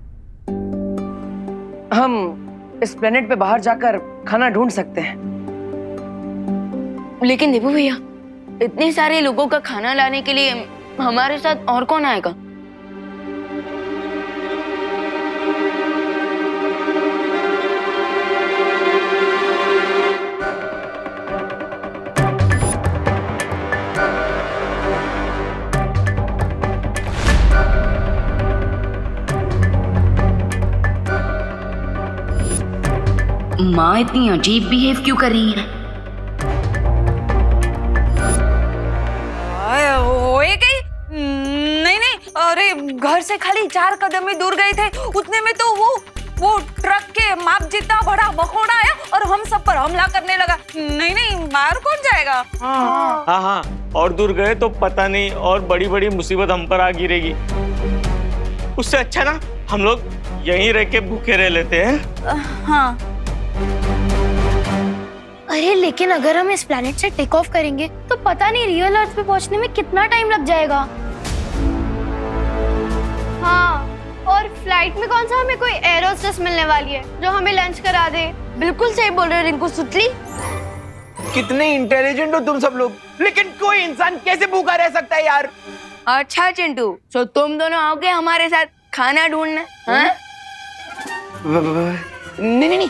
Speaker 13: हम इस प्लेनेट पे बाहर जाकर खाना ढूंढ सकते हैं।
Speaker 4: लेकिन देवू भैया, इतने सारे लोगों का खाना लाने के लिए हमारे साथ और कौन आएगा?
Speaker 18: माँ इतनी अजीब बिहेव क्यों कर रही है?
Speaker 7: होए गई? नहीं नहीं, अरे घर से खाली 4 कदम ही दूर गए थे, उतने में तो वो ट्रक के माप जितना बड़ा मकोड़ा आया और हम सब पर हमला करने लगा। नहीं नहीं, मार कौन जाएगा?
Speaker 17: हाँ, और दूर गए तो पता नहीं और बड़ी बड़ी मुसीबत हम पर आ गिरेगी। उससे अच्छा ना हम लोग यहीं रह के भूखे रह लेते हैं।
Speaker 7: हाँ।
Speaker 9: अरे लेकिन अगर हम इस प्लेनेट से टेक ऑफ करेंगे तो पता नहीं रियल अर्थ पे पहुंचने में कितना टाइम लग जाएगा। हाँ, और फ्लाइट में कौन सा हमें कोई एयर होस्टेस मिलने वाली है जो हमें लंच करा दे। बिल्कुल सही बोल रहे हो रिंकू सुतली।
Speaker 8: कितने इंटेलिजेंट हो तुम सब लोग, लेकिन कोई इंसान कैसे भूखा रह सकता है यार?
Speaker 4: अच्छा चिंटू, तो तुम दोनों आओगे हमारे साथ खाना ढूंढने? हाँ?
Speaker 8: नहीं,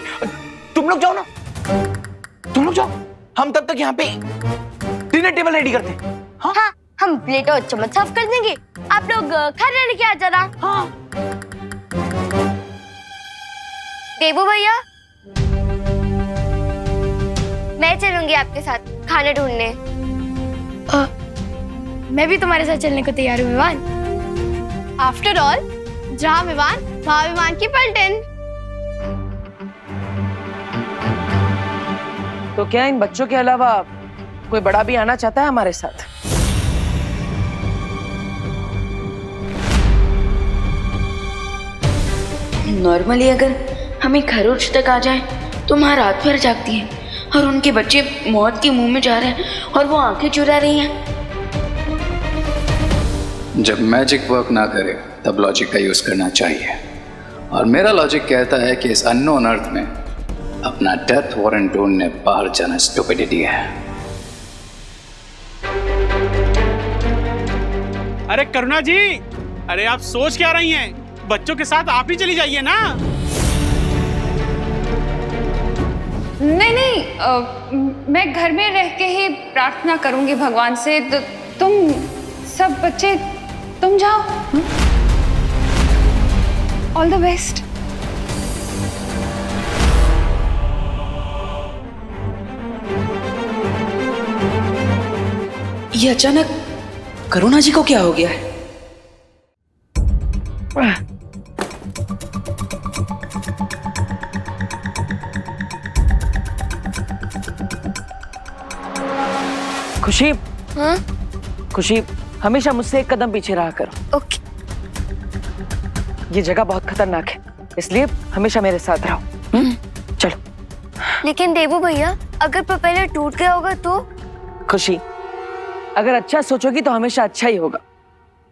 Speaker 8: तुम लोग जाओ ना, तुम लोग जाओ, हम तब तक यहाँ पे डिनर टेबल रेडी करते हैं।
Speaker 9: हाँ, हम प्लेट और चम्मच साफ कर देंगे, आप लोग खाना लेके आ जाना। हाँ। देवू भैया, मैं चलूंगी आपके साथ खाना ढूंढने। मैं भी तुम्हारे साथ चलने को तैयार हूँ विवान। आफ्टर ऑल, जहाँ विवान वहाँ विमान की पलटन।
Speaker 13: तो क्या इन बच्चों के अलावा कोई बड़ा भी आना चाहता है हमारे साथ?
Speaker 4: नॉर्मली अगर हमें खरोच तक आ जाए तो माँ रात भर जागती है और उनके बच्चे मौत के मुंह में जा रहे हैं और वो आंखें चुरा रही हैं।
Speaker 6: जब मैजिक वर्क ना करे तब लॉजिक का यूज करना चाहिए, और मेरा लॉजिक कहता है कि इस अननोन अर्थ में अपना डेथ वारंट ढूंढने बाहर जाना स्टुपिडिटी है।
Speaker 14: अरे करुणा जी, अरे आप सोच क्या रही हैं? बच्चों के साथ आप ही चली जाइए ना।
Speaker 7: नहीं, मैं घर में रह के ही प्रार्थना करूंगी भगवान से। तो तुम सब बच्चे तुम जाओ। All the best.
Speaker 18: ये अचानक करुणा जी को क्या हो गया है?
Speaker 13: खुशी,
Speaker 9: हाँ?
Speaker 13: खुशी, हमेशा मुझसे एक कदम पीछे रहा करो।
Speaker 9: ओके।
Speaker 13: ये जगह बहुत खतरनाक है, इसलिए हमेशा मेरे साथ रहो। चलो।
Speaker 9: लेकिन देवू भैया, अगर प्रोपेलर टूट गया होगा तो?
Speaker 13: खुशी, अगर अच्छा सोचोगी तो हमेशा अच्छा ही होगा,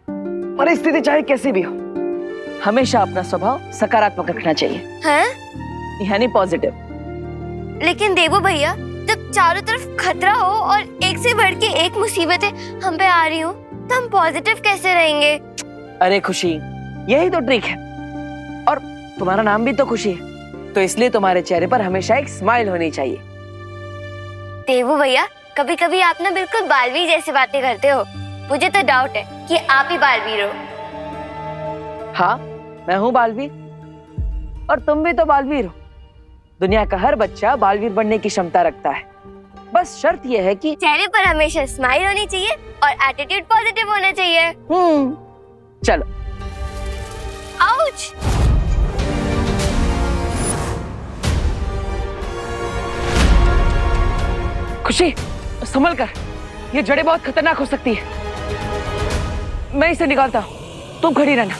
Speaker 13: परिस्थिति चाहे कैसी भी हो। हमेशा अपना स्वभाव सकारात्मक रखना चाहिए,
Speaker 9: हैं?
Speaker 13: यानी पॉजिटिव।
Speaker 9: लेकिन देवू भैया, जब चारों तरफ खतरा हो और एक से बढ़ के एक मुसीबतें हम पे आ रही हो तो हम पॉजिटिव कैसे रहेंगे?
Speaker 13: अरे खुशी, यही तो ट्रिक है, और तुम्हारा नाम भी तो खुशी है, तो इसलिए तुम्हारे चेहरे पर हमेशा एक स्माइल होनी चाहिए।
Speaker 9: देवू भैया, कभी कभी आप ना बिल्कुल बालवीर जैसी बातें करते हो। मुझे तो डाउट है कि आप ही बालवीर हो।
Speaker 13: हाँ, मैं हूँ बालवीर, और तुम भी तो बालवीर हो। दुनिया का हर बच्चा बालवीर बनने की क्षमता रखता है, बस शर्त यह है कि
Speaker 9: चेहरे पर हमेशा स्माइल होनी चाहिए और एटीट्यूड पॉजिटिव होना चाहिए।
Speaker 13: चलो।
Speaker 9: आउच!
Speaker 13: खुशी संभल कर, ये जड़ें बहुत खतरनाक हो सकती है। मैं इसे निकालता हूँ, तुम खड़ी रहना।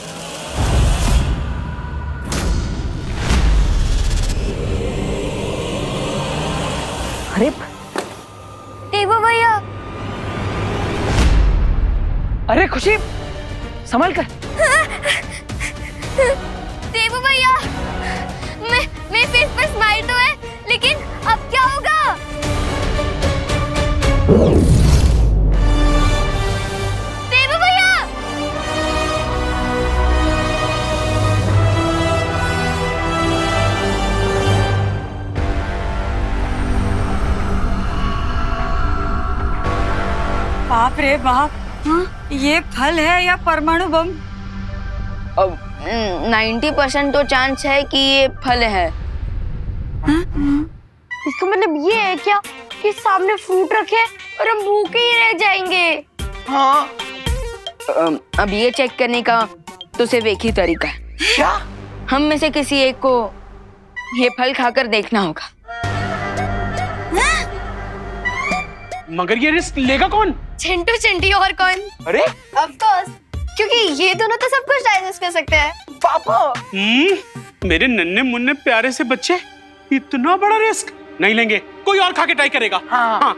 Speaker 13: अरे
Speaker 9: देवू भैया,
Speaker 13: अरे खुशी संभल कर।
Speaker 9: देवू भैया, मेरे फेस पर स्माइल तो है, लेकिन अब क्या होगा? देवू भैया!
Speaker 7: बाप रे बाप, ये फल है या परमाणु बम?
Speaker 4: 90% तो चांस है कि ये फल है।
Speaker 9: इसका मतलब ये है क्या कि सामने फ्रूट रखे और हम भूखे ही रह जाएंगे?
Speaker 4: हाँ। अब ये चेक करने का तो सिर्फ एक ही तरीका है।
Speaker 13: क्या?
Speaker 4: हम में से किसी एक को ये फल खाकर देखना होगा।
Speaker 14: मगर ये रिस्क लेगा कौन?
Speaker 9: चिंटू चिंटी और कौन?
Speaker 14: अरे
Speaker 9: ऑफ कोर्स, क्योंकि ये दोनों तो सब कुछ डाइजेस्ट कर सकते हैं।
Speaker 13: पापा,
Speaker 14: मेरे नन्हे मुन्ने प्यारे से बच्चे, इतना बड़ा रिस्क नहीं लेंगे। कोई और खा के ट्राई करेगा। हाँ।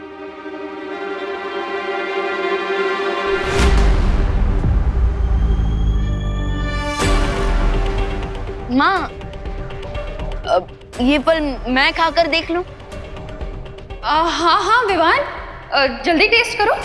Speaker 4: माँ, अब ये फल मैं खाकर देख लूं?
Speaker 7: हाँ हाँ विवान, जल्दी टेस्ट करो।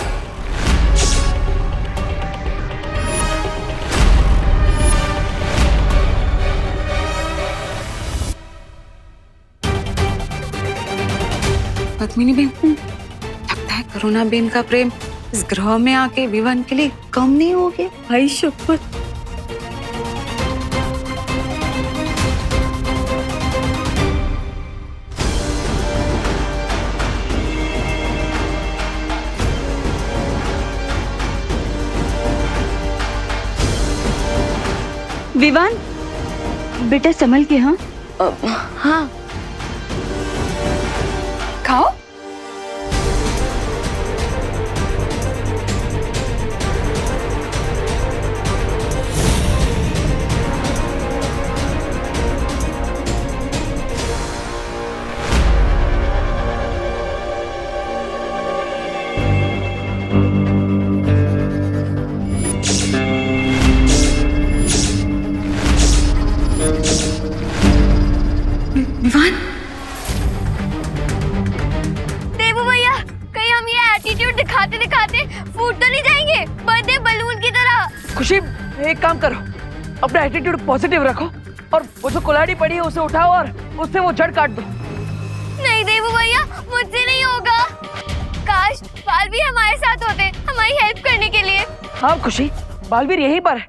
Speaker 7: पद्मिनी बेन, लगता है करुणा बेन का प्रेम इस ग्रह में आके विवान के लिए कम नहीं हो गया। भाई शपथ।
Speaker 1: विवान, बेटा संभल के। हाँ
Speaker 4: हाँ,
Speaker 7: खाओ। विवान,
Speaker 9: देवू भैया, कहीं हम ये एटीट्यूड दिखाते दिखाते फूट तो नहीं जाएंगे बर्थडे बलून की तरह?
Speaker 13: खुशी एक काम करो, अपना एटीट्यूड पॉजिटिव रखो और वो जो कुल्हाड़ी पड़ी है उसे उठाओ और उससे वो जड़ काट दो।
Speaker 9: नहीं देवू भैया, मुझसे नहीं होगा। काश बालवीर हमारे साथ होते, हमारी हेल्प करने के लिए।
Speaker 13: हाँ खुशी, बालवीर यहीं पर है,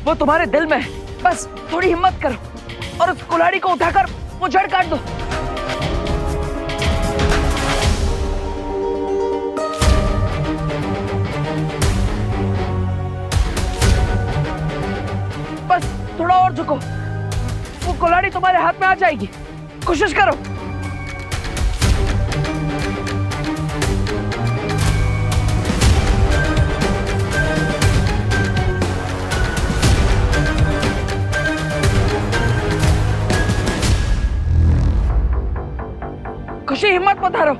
Speaker 13: वो तुम्हारे दिल में है। बस थोड़ी हिम्मत करो और उस कुल्हाड़ी को उठाकर वो जड़ काट दो। बस थोड़ा और झुको, वो कुल्हाड़ी तुम्हारे हाथ में आ जाएगी। कोशिश करो। खुशी हिम्मत मत हारो,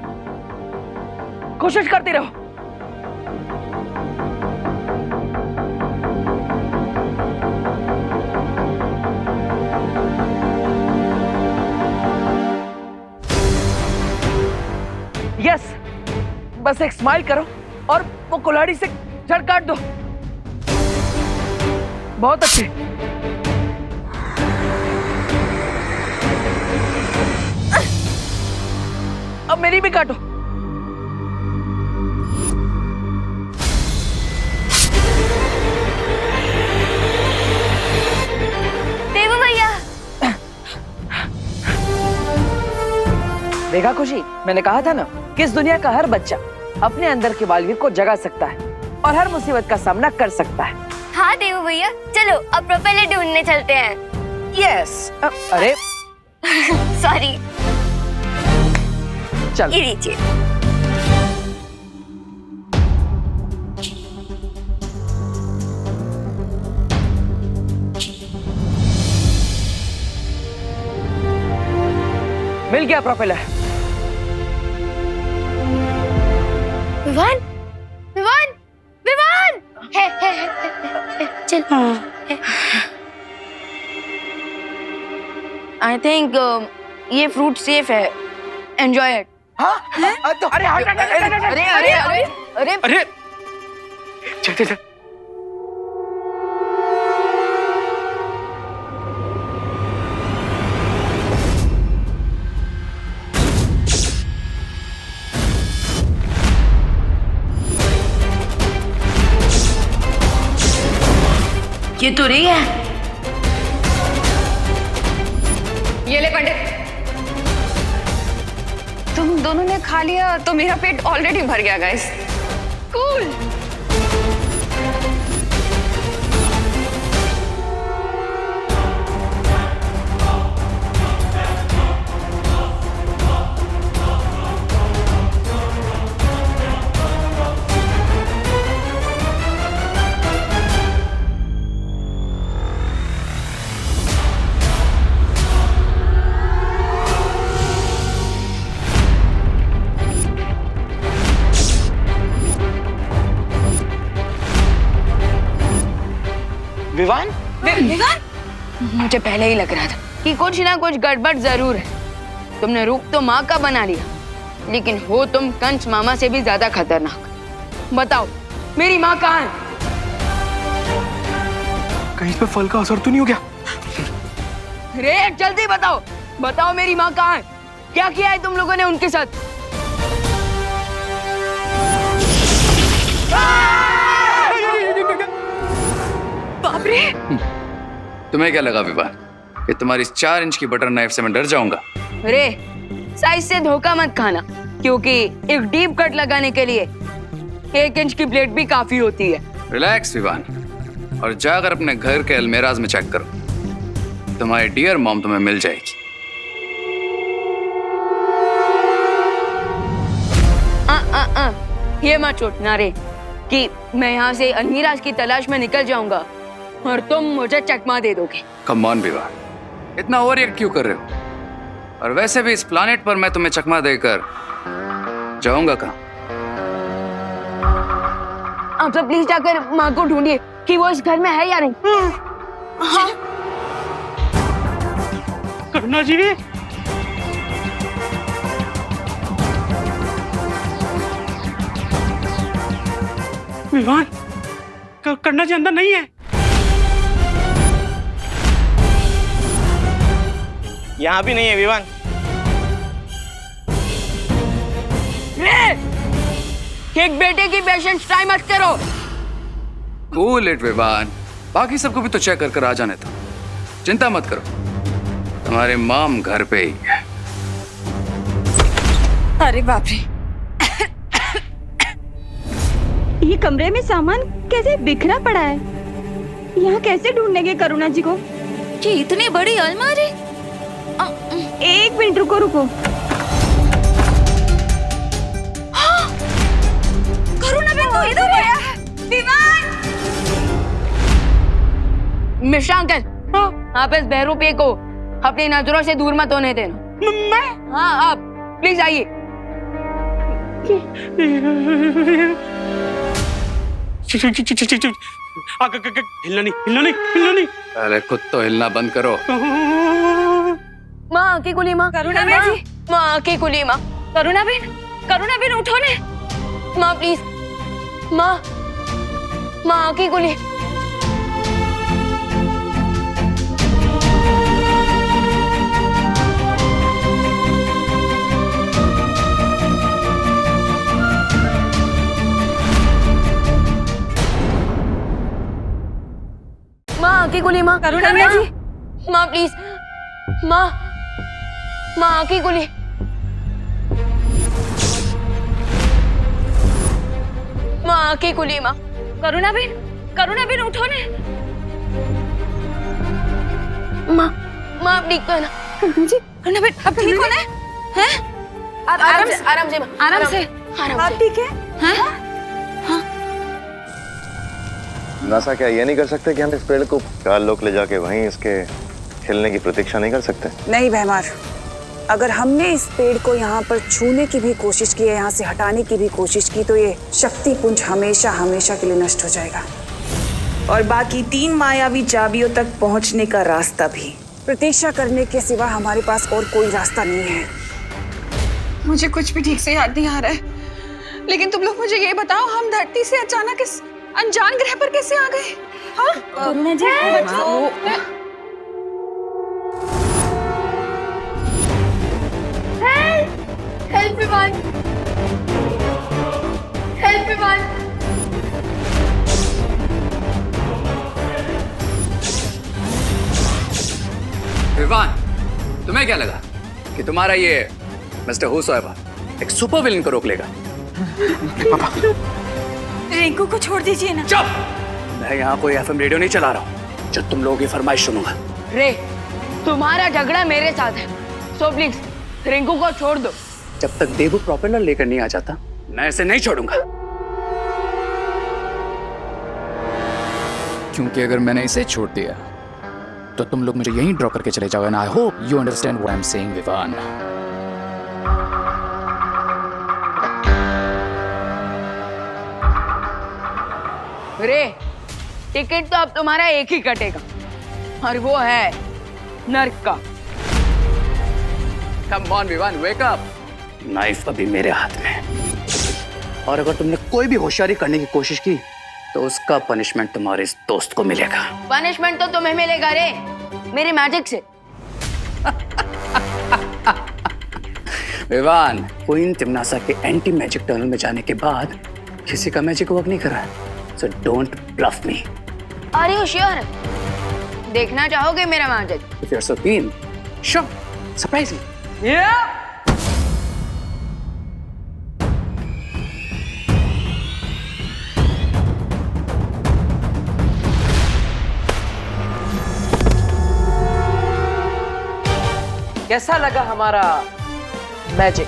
Speaker 13: कोशिश करती रहो। यस, बस एक स्माइल करो और वो कुल्हाड़ी से जड़ काट दो। बहुत अच्छे। अब मेरी भी काटो।
Speaker 9: देवू भैया,
Speaker 13: देखा खुशी, मैंने कहा था ना कि इस दुनिया का हर बच्चा अपने अंदर के बालवीर को जगा सकता है और हर मुसीबत का सामना कर सकता है।
Speaker 9: हाँ देवू भैया, चलो अब प्रोपेलर ढूंढने चलते हैं।
Speaker 13: यस। अरे
Speaker 9: सॉरी,
Speaker 13: चल।
Speaker 9: ये लीजिए।
Speaker 13: गया प्रोपेलर।
Speaker 9: विवान, विवान, विवान, है, चल।
Speaker 4: आई थिंक ये फ्रूट सेफ है, एंजॉय इट।
Speaker 8: अरे
Speaker 4: अरे
Speaker 8: चल चल चल।
Speaker 18: ये तो रही है।
Speaker 7: ये ले पंडित, तुम दोनों ने खा लिया तो मेरा पेट ऑलरेडी भर गया गाइस। कूल।
Speaker 8: विवान?
Speaker 4: विवान? मुझे पहले ही लग रहा था कि कुछ ना कुछ गड़बड़ जरूर है। तुमने रूप तो माँ का बना लिया, लेकिन हो तुम कंस मामा से भी ज्यादा खतरनाक। बताओ मेरी माँ कहाँ है?
Speaker 8: कहीं इस पे फल का असर तो नहीं हो गया?
Speaker 4: रे जल्दी बताओ, बताओ मेरी माँ कहाँ है? क्या किया है तुम लोगों ने उनके साथ?
Speaker 7: बाप रे!
Speaker 6: तुम्हें क्या लगा विवान कि तुम्हारी इस 4 इंच की बटर नाइफ से मैं डर जाऊंगा?
Speaker 4: रे साइज से धोखा मत खाना, क्योंकि एक डीप कट लगाने के लिए 1 इंच की ब्लेड भी काफी होती है।
Speaker 6: रिलैक्स विवान, और जाकर अपने घर के अलमेराज में चेक करो, तुम्हारी डियर मॉम तुम्हें मिल जाएगी।
Speaker 4: ये मत सोचना रे कि मैं यहाँ से अलमीराज की तलाश में निकल जाऊंगा और तुम मुझे चकमा दे दोगे।
Speaker 6: कम ऑन विवान, इतना ओवर रिएक्ट क्यों कर रहे हो? और वैसे भी इस प्लानेट पर मैं तुम्हें चकमा देकर जाऊंगा कहाँ?
Speaker 4: आप सब प्लीज जाकर माँ को ढूंढिए कि वो इस घर में है या नहीं। हाँ।
Speaker 14: करुणा जी, विवान, करुणा जी अंदर नहीं है।
Speaker 17: यहाँ भी नहीं है विवान।
Speaker 4: एक बेटे की पेशेंस ट्राई मत करो।
Speaker 6: कूल इट विवान, बाकी सबको भी तो चेक कर आ जाने दो, चिंता मत करो, तुम्हारे मॉम घर पे ही है।
Speaker 12: अरे बाप रे,
Speaker 19: ये कमरे में सामान कैसे बिखरा पड़ा है? यहाँ कैसे ढूंढेंगे करुणा जी को?
Speaker 12: ये इतनी बड़ी अलमारी।
Speaker 19: एक मिनट रुको रुको।
Speaker 12: हाँ, करुणा बहन तो इधर है। विवान!
Speaker 4: मिश्रा अंकल, आप इस बहरूपे को अपनी नजरों से दूर मत होने देना।
Speaker 14: मैं?
Speaker 4: हाँ आप प्लीज आइए।
Speaker 14: हिलना नहीं, हिलना नहीं, हिलना नहीं।
Speaker 6: अरे खुद तो हिलना बंद करो।
Speaker 4: माँ की कुली माँ,
Speaker 12: करुणा बहन जी,
Speaker 4: माँ की कुली माँ,
Speaker 12: करुणा बहन उठो ने।
Speaker 4: माँ प्लीज, माँ, माँ की कुली। माँ की कुली माँ,
Speaker 12: करुणा बहन जी,
Speaker 4: माँ प्लीज, माँ, माँ की कुली। माँ की कुली माँ,
Speaker 12: करुणा बहन उठो ने।
Speaker 4: माँ, माँ ठीक तो है ना?
Speaker 12: करुणा बहन अब ठीक हो ना? हैं?
Speaker 4: आराम से, आराम से,
Speaker 12: आराम से।
Speaker 4: आराम से।
Speaker 19: ठीक है?
Speaker 12: हैं?
Speaker 5: नासा क्या ये नहीं कर सकते कि हम इस पेड़ को काल लोक ले जाके वहीं इसके खिलने की प्रतीक्षा नहीं कर सकते?
Speaker 1: नहीं भैमार, अगर हमने इस पेड़ को यहाँ पर छूने की भी कोशिश की है, यहाँ से हटाने की भी कोशिश की, तो ये शक्ति पुंज हमेशा हमेशा के लिए नष्ट हो जाएगा।
Speaker 18: और बाकी 3 मायावी चाबियों तक पहुंचने का रास्ता भी।
Speaker 1: प्रतीक्षा करने के सिवा हमारे पास और कोई रास्ता नहीं है।
Speaker 7: मुझे कुछ भी ठीक से याद नहीं आ रहा है, लेकिन तुम लोग मुझे ये बताओ, हम धरती से अचानक इस अनजान ग्रह पर कैसे आ गए? हाँ?
Speaker 19: करुणा जी,
Speaker 7: बताओ।
Speaker 9: Help Vivaan, help Vivaan.
Speaker 6: विवान, तुम्हें क्या लगा कि तुम्हारा ये मिस्टर हुसैबा एक सुपर विलन को रोक लेगा?
Speaker 15: पापा, रिंकू को छोड़ दीजिए ना।
Speaker 6: चुप! मैं यहाँ कोई एफएम रेडियो नहीं चला रहा हूँ जो तुम लोगों की फरमाइश सुनूंगा।
Speaker 4: रे, तुम्हारा झगड़ा मेरे साथ है, सो प्लीज रिंकू को छोड़ दो।
Speaker 6: जब तक देबू प्रोपेलर लेकर नहीं आ जाता, मैं इसे नहीं छोड़ूंगा। क्योंकि अगर मैंने इसे छोड़ दिया तो तुम लोग मुझे यहीं ड्रॉप करके चले जाओगे ना। I hope you understand what I am saying, Vivaan.
Speaker 4: Ray, ticket तो अब तुम्हारा एक ही कटेगा, और वो है नर्क का।
Speaker 6: Come on Vivaan, wake up. Knife अभी मेरे हाथ में, और अगर तुमने कोई भी होशियारी करने की कोशिश की तो उसका पनिशमेंट तुम्हारे इस दोस्त को मिलेगा।
Speaker 4: पनिशमेंट तो तुम्हें मिलेगा रे, मेरे मैजिक से।
Speaker 6: विवान, क्वीन तिमनासा के एंटी मैजिक टनल में जाने के बाद किसी का मैजिक वर्क नहीं कर रहा है, so don't bluff me.
Speaker 4: Are you sure? देखना चाहोगे मेरा magic?
Speaker 6: If you're so keen, sure, surprise me.
Speaker 13: Yeah. कैसा लगा हमारा मैजिक?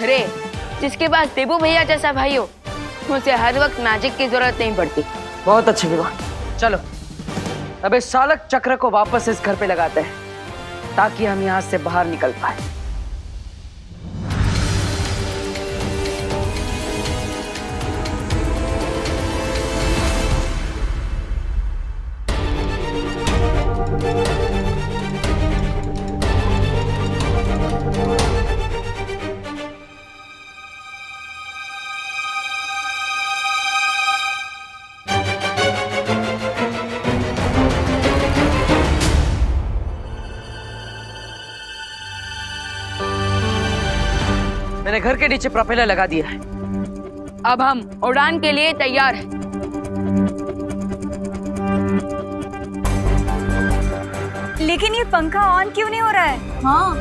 Speaker 4: रे, जिसके पास देबू भैया जैसा भाई हो, उसे हर वक्त मैजिक की जरूरत नहीं पड़ती।
Speaker 13: बहुत अच्छे विवान, चलो अब इस चालक चक्र को वापस इस घर पे लगाते हैं ताकि हम यहाँ से बाहर निकल पाए। मैंने घर के नीचे प्रोपेलर लगा दिया है।
Speaker 4: अब हम उड़ान के लिए तैयार हैं।
Speaker 12: लेकिन ये पंखा ऑन क्यों नहीं हो रहा है? हाँ,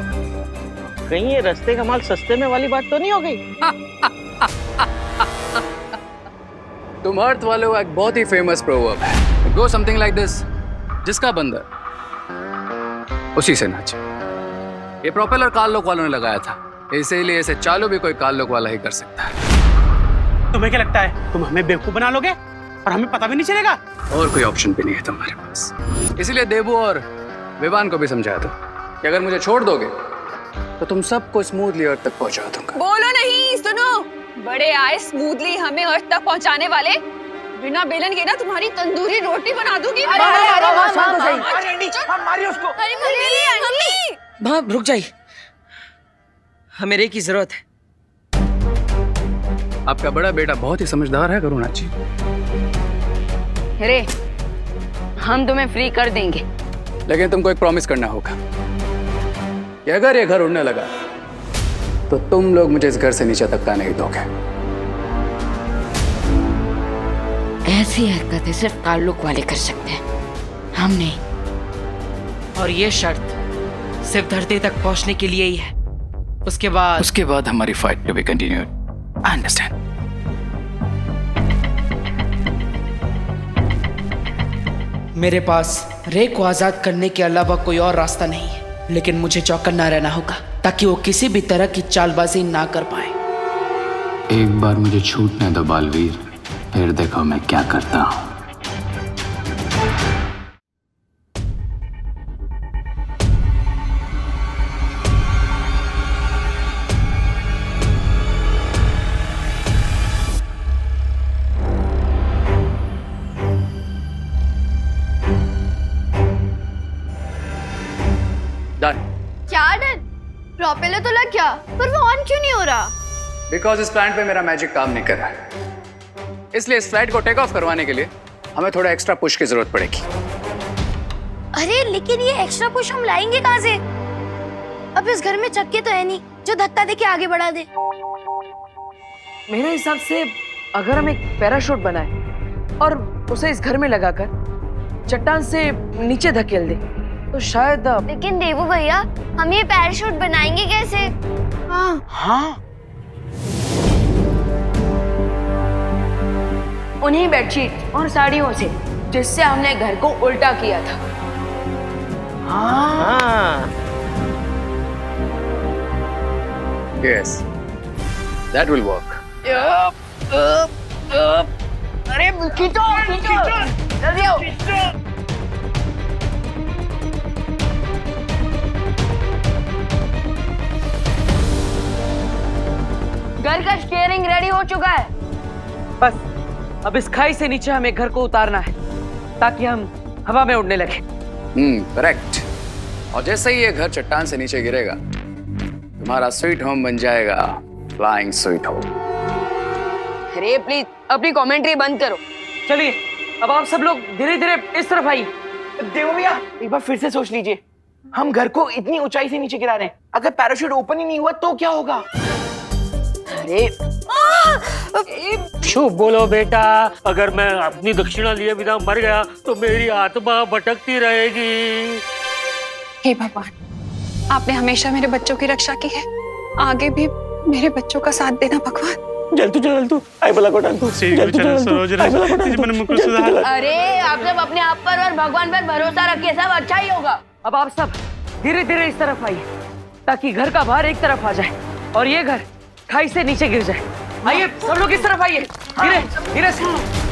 Speaker 17: कहीं ये रास्ते का माल सस्ते में वाली बात तो नहीं हो गई?
Speaker 6: तुम अर्थ वालों का एक बहुत ही फेमस प्रोवर्ब है, गो समथिंग लाइक दिस, जिसका बंदर उसी से नाचे। ये प्रोपेलर काल लोक वालों ने लगाया था, इसीलिए इसे चालू भी कोई काल लोक वाला ही कर सकता है।
Speaker 14: तुम्हें क्या लगता है तुम हमें बेवकूफ बना लोगे और हमें पता भी नहीं चलेगा?
Speaker 6: और कोई ऑप्शन भी नहीं है तुम्हारे पास, इसीलिए देबू और विवान को भी समझाया था कि अगर मुझे छोड़ दोगे तो तुम सबको स्मूथली अर्थ तक पहुंचा दूंगा।
Speaker 7: बोलो नहीं, सुनो, बड़े आए स्मूथली हमें अर्थ तक पहुंचाने वाले, बिना बेलन के ना तुम्हारी तंदूरी रोटी बना दूंगी।
Speaker 13: माँ रुक जाइए, हमें रे की जरूरत है।
Speaker 6: आपका बड़ा बेटा बहुत ही समझदार है करुणा जी।
Speaker 4: रे, हम तुम्हें फ्री कर देंगे,
Speaker 6: लेकिन तुमको एक प्रॉमिस करना होगा कि अगर ये घर उड़ने लगा तो तुम लोग मुझे इस घर से नीचे तक का नहीं दोगे।
Speaker 4: ऐसी हरकतें सिर्फ ताल्लुक वाले कर सकते हैं, हम नहीं।
Speaker 13: और ये शर्त सिर्फ धरती तक पहुंचने के लिए ही है, उसके बाद
Speaker 6: हमारी fight to be continued. I understand.
Speaker 8: मेरे पास रे को आजाद करने के अलावा कोई और रास्ता नहीं है, लेकिन मुझे चौकन्ना रहना होगा ताकि वो किसी भी तरह की चालबाजी ना कर पाए।
Speaker 6: एक बार मुझे छूटने दो बालवीर, फिर देखो मैं क्या करता हूँ।
Speaker 9: क्या डर? प्रोपेलर तो लग गया, पर वो ऑन क्यों नहीं हो रहा?
Speaker 6: बिकॉज इस प्लांट पे मेरा मैजिक काम नहीं कर रहा है, इसलिए इस फ्लाइट को टेक ऑफ करवाने के लिए हमें थोड़ा एक्स्ट्रा पुश की जरूरत पड़ेगी।
Speaker 9: अरे लेकिन ये एक्स्ट्रा पुश हम लाएंगे कहाँ से? अब इस घर में चक्के तो है नहीं जो धक्का देके आगे बढ़ा दे।
Speaker 13: मेरे हिसाब से अगर हम एक पैराशूट बनाए और उसे इस घर में लगाकर चट्टान से नीचे धकेल दे तो शायद।
Speaker 9: लेकिन देवू भैया, हम ये पैराशूट बनाएंगे कैसे?
Speaker 13: हाँ
Speaker 4: उन्हीं बेडशीट और साड़ियों से जिससे हमने घर को उल्टा किया था।
Speaker 6: Yes, that will work.
Speaker 4: अरे खींचो खींचो जल्दी आओ। घर का स्टीयरिंग रेडी हो चुका है।
Speaker 13: बस अब इस खाई से नीचे हमें घर को उतारना है ताकि हम हवा में उड़ने लगे।
Speaker 6: करेक्ट। और जैसे ही ये घर चट्टान से नीचे गिरेगा तुम्हारा स्वीट होम बन जाएगा फ्लाइंग स्वीट होम।
Speaker 4: अरे प्लीज अपनी कमेंट्री बंद करो।
Speaker 13: चलिए अब आप सब लोग धीरे धीरे इस तरफ आइए।
Speaker 8: देवो भैया एक बार फिर से सोच लीजिए, हम घर को इतनी ऊंचाई से नीचे गिरा रहे हैं, अगर पैराशूट ओपन ही नहीं हुआ तो क्या होगा?
Speaker 4: अरे
Speaker 11: शुभ बोलो बेटा, अगर मैं अपनी दक्षिणा लिए बिना मर गया तो मेरी आत्मा भटकती रहेगी।
Speaker 7: हे भगवान, आपने हमेशा मेरे बच्चों की रक्षा की है, आगे भी मेरे बच्चों का साथ देना भगवान।
Speaker 17: जल तू आई बोला को डाल तू
Speaker 4: अरे आप सब अपने आप पर और भगवान पर भरोसा रखिए, सब अच्छा ही होगा।
Speaker 13: अब आप सब धीरे धीरे इस तरफ आइए ताकि घर का भार एक तरफ आ जाए और ये घर खाई से नीचे गिर जाए। आइए सब लोग इस तरफ आइए, धीरे धीरे से।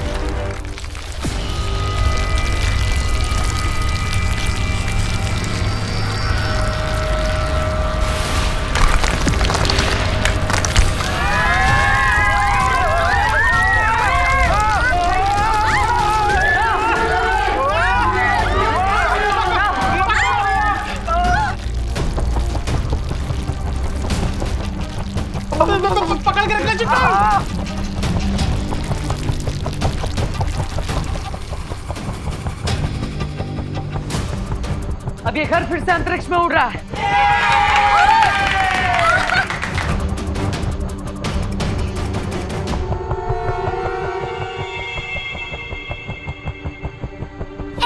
Speaker 14: पकड़ के रखना चिट्टा।
Speaker 13: अब ये घर फिर से अंतरिक्ष में उड़ रहा है।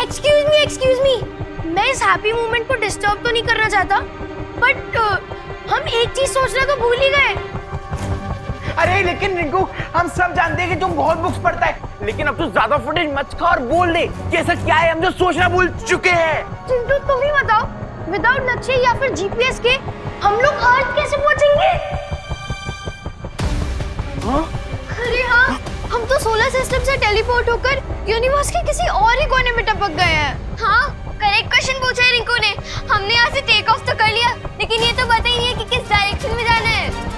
Speaker 9: एक्सक्यूज मी, मैं इस हैप्पी मोमेंट को डिस्टर्ब तो नहीं करना चाहता, बट हम एक चीज सोचना तो भूल ही गए।
Speaker 8: अरे लेकिन रिंकू, हम सब जानते हैं कि तुम बहुत बुक्स पढ़ता है, लेकिन अब तो ज्यादा फुटेज मत खा और बोल दे कि ऐसा क्या है हम जो सोचना भूल चुके हैं।
Speaker 9: चिंटू तुम ही बताओ, विदाउट लक्ष्य या फिर जीपीएस के हम लोग अर्थ कैसे पहुंचेंगे? अरे हाँ, हम तो सोलर सिस्टम से टेलीपोर्ट होकर यूनिवर्स के किसी और ही कोने में टपक गए हैं। हाँ, करेक्ट क्वेश्चन पूछा है रिंकू ने। हमने यहाँ से टेक ऑफ तो कर लिया, लेकिन ये तो पता ही नहीं है कि किस डायरेक्शन में जाना है।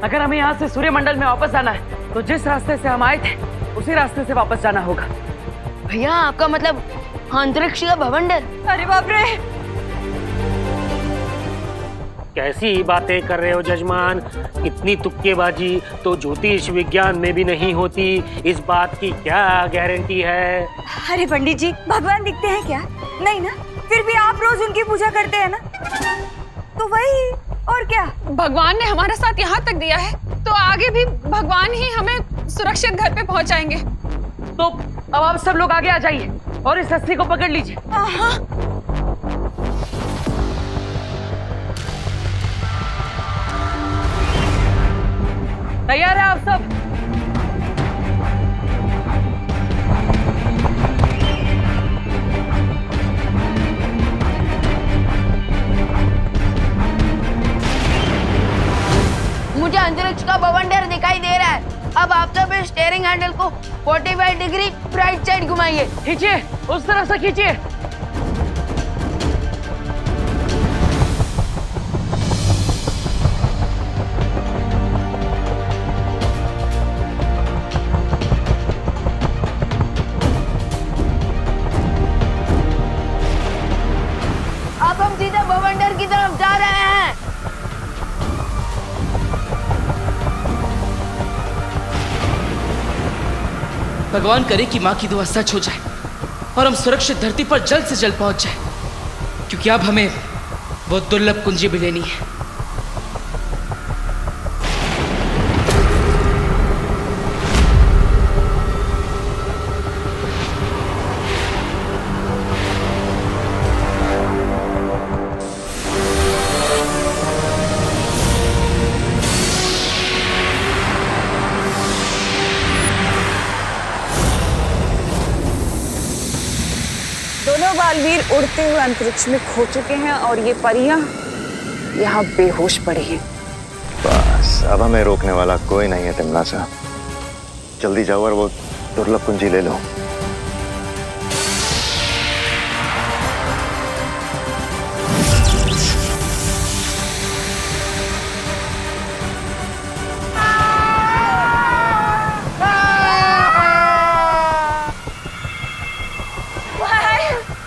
Speaker 13: अगर हमें यहाँ से सूर्यमंडल में वापस जाना है तो जिस रास्ते से हम आए थे उसी रास्ते से वापस जाना होगा।
Speaker 4: भैया आपका मतलब अंतरिक्ष का भवंडर?
Speaker 12: अरे बाप रे,
Speaker 11: कैसी बातें कर रहे हो जजमान, इतनी तुक्केबाजी तो ज्योतिष विज्ञान में भी नहीं होती, इस बात की क्या गारंटी है?
Speaker 12: अरे पंडित जी, भगवान दिखते हैं क्या? नहीं ना, फिर भी आप रोज उनकी पूजा करते हैं ना, तो वही और क्या।
Speaker 7: भगवान ने हमारा साथ यहाँ तक दिया है तो आगे भी भगवान ही हमें सुरक्षित घर पे पहुँचाएंगे।
Speaker 13: तो अब आप सब लोग आगे आ जाइए और इस रस्सी को पकड़ लीजिए। तैयार है आप सब?
Speaker 4: मुझे अंतरिक्ष का भवंडर दिखाई दे रहा है। अब आप सब इस स्टीयरिंग हैंडल को 45 डिग्री राइट साइड घुमाइए।
Speaker 13: खींचिए, उस तरफ से खींचिए। भगवान करे कि माँ की दुआ सच हो जाए और हम सुरक्षित धरती पर जल्द से जल्द पहुंच जाए, क्योंकि अब हमें वो दुर्लभ कुंजी भी लेनी है।
Speaker 1: दोनों बालवीर उड़ते हुए अंतरिक्ष में खो चुके हैं और ये परियां यहाँ बेहोश पड़ी हैं।
Speaker 5: बस अब हमें रोकने वाला कोई नहीं है तिमनासा। जल्दी जाओ और वो दुर्लभ कुंजी ले लो।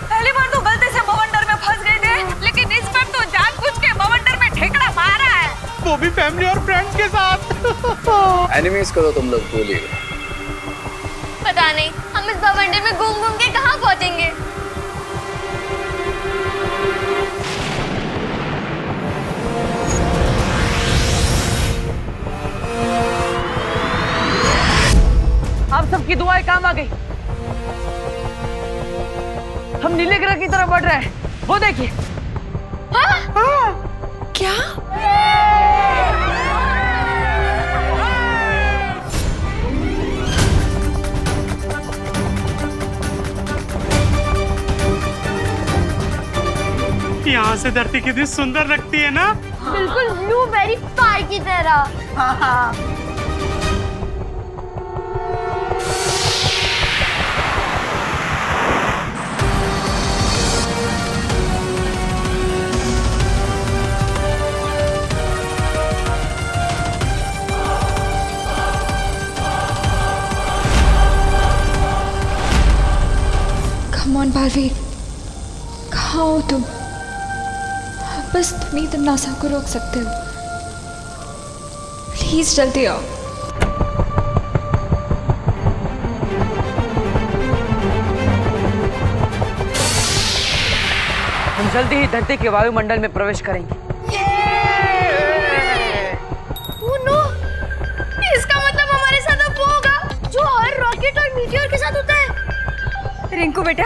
Speaker 7: पहली बार तो गलती से बवंडर में फंस गए थे, लेकिन इस बार तो जानबूझ के बवंडर में ठेकड़ा मारा है,
Speaker 14: वो भी फैमिली और फ्रेंड्स के साथ।
Speaker 6: एनिमीज को तो तुम लोग भूल ही गए।
Speaker 9: पता नहीं हम इस बवंडर में घूम घूम के कहाँ पहुँचेंगे।
Speaker 13: आप सबकी दुआएं काम आ गई। हम नीले ग्रह की तरफ बढ़ रहे हैं, वो देखिए।
Speaker 3: क्या?
Speaker 14: यहाँ से धरती कितनी सुंदर लगती है ना?
Speaker 9: बिल्कुल ब्लूबेरी पाई की तरह।
Speaker 16: कम ऑन बालवीर, कहाँ हो तुम? बस तुम ही तिमनासा को रोक सकते हो। प्लीज जल्दी आओ।
Speaker 13: हम जल्दी ही धरती के वायुमंडल में प्रवेश करेंगे।
Speaker 9: Oh no! इसका मतलब हमारे साथ अब वो होगा जो हर रॉकेट और मीटियोर के साथ होता है।
Speaker 12: रिंकू बेटा,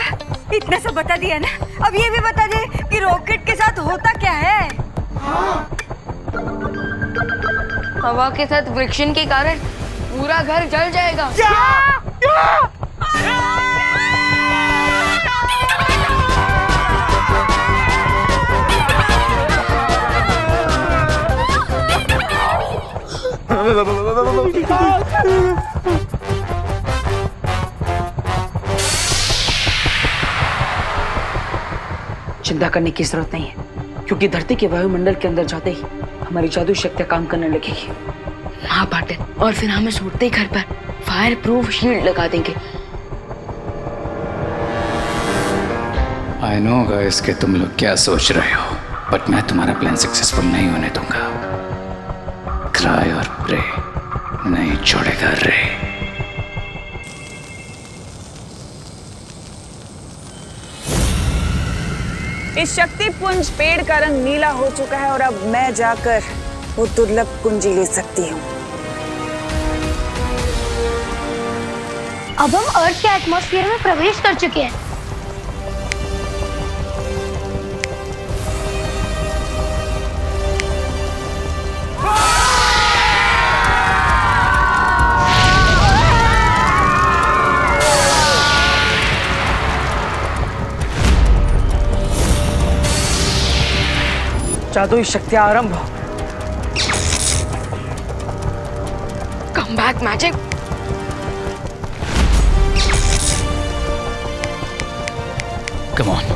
Speaker 12: इतना सब बता दिया ना, अब ये भी बता दे कि रॉकेट के साथ होता क्या है।
Speaker 4: हवा के साथ फ्रिक्शन के कारण पूरा घर जल जाएगा।
Speaker 13: चिंता करने की जरूरत नहीं है, क्योंकि धरती के वायुमंडल के अंदर जाते ही हमारी जादू शक्तियां काम करने लगेगी।
Speaker 4: हाँ पाटिल, और फिर हम इस उड़ते घर पर फायर प्रूफ शील्ड लगा देंगे।
Speaker 6: आई नो गाइस कि तुम लोग क्या सोच रहे हो, बट मैं तुम्हारा प्लान सक्सेसफुल नहीं होने दूंगा। क्राई और प्रे नहीं छोड़ेगा रे।
Speaker 1: इस शक्ति पुंज पेड़ का रंग नीला हो चुका है और अब मैं जाकर वो दुर्लभ कुंजी ले सकती हूँ।
Speaker 9: अब हम अर्थ के एटमॉस्फेयर में प्रवेश कर चुके हैं।
Speaker 13: जादुई शक्तियां आरंभ हो।
Speaker 4: Come back magic.
Speaker 6: Come on.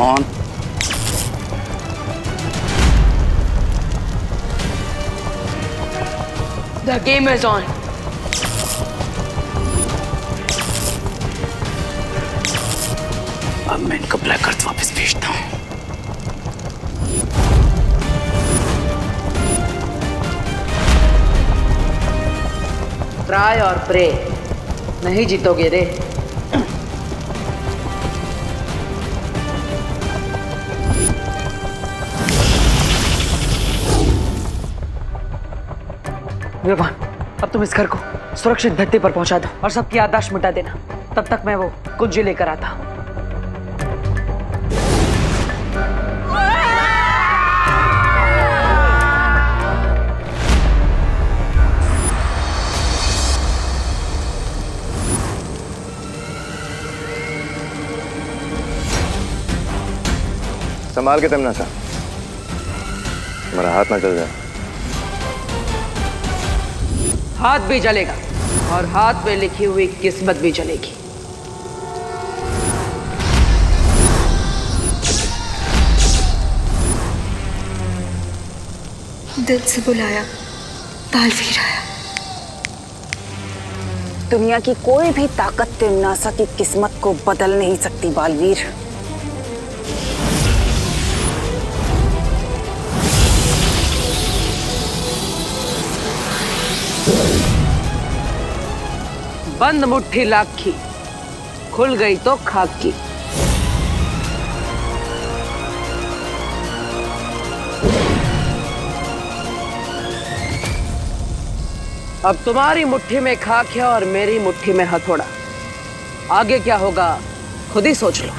Speaker 6: On.
Speaker 13: The game is on.
Speaker 6: अब मैं इनको ब्लैक अर्थ वापस भेजता हूँ।
Speaker 13: ट्राई और प्रे, नहीं जीतोगे रे। विवान, अब तुम इस घर को सुरक्षित धरती पर पहुंचा दो और सबकी याददाश्त मिटा देना। तब तक मैं वो कुंजी लेकर आता हूं।
Speaker 5: संभाल के तमन्नासा, मेरा हाथ ना जल जाए।
Speaker 13: हाथ भी जलेगा और हाथ में लिखी हुई किस्मत भी जलेगी।
Speaker 16: दिल से बुलाया, बालवीर आया।
Speaker 1: दुनिया की कोई भी ताकत तिमनासा की किस्मत को बदल नहीं सकती बालवीर।
Speaker 13: बंद मुट्ठी लाखी, खुल गई तो खाक की। अब तुम्हारी मुट्ठी में खाक है और मेरी मुट्ठी में हथौड़ा। आगे क्या होगा खुद ही सोच लो।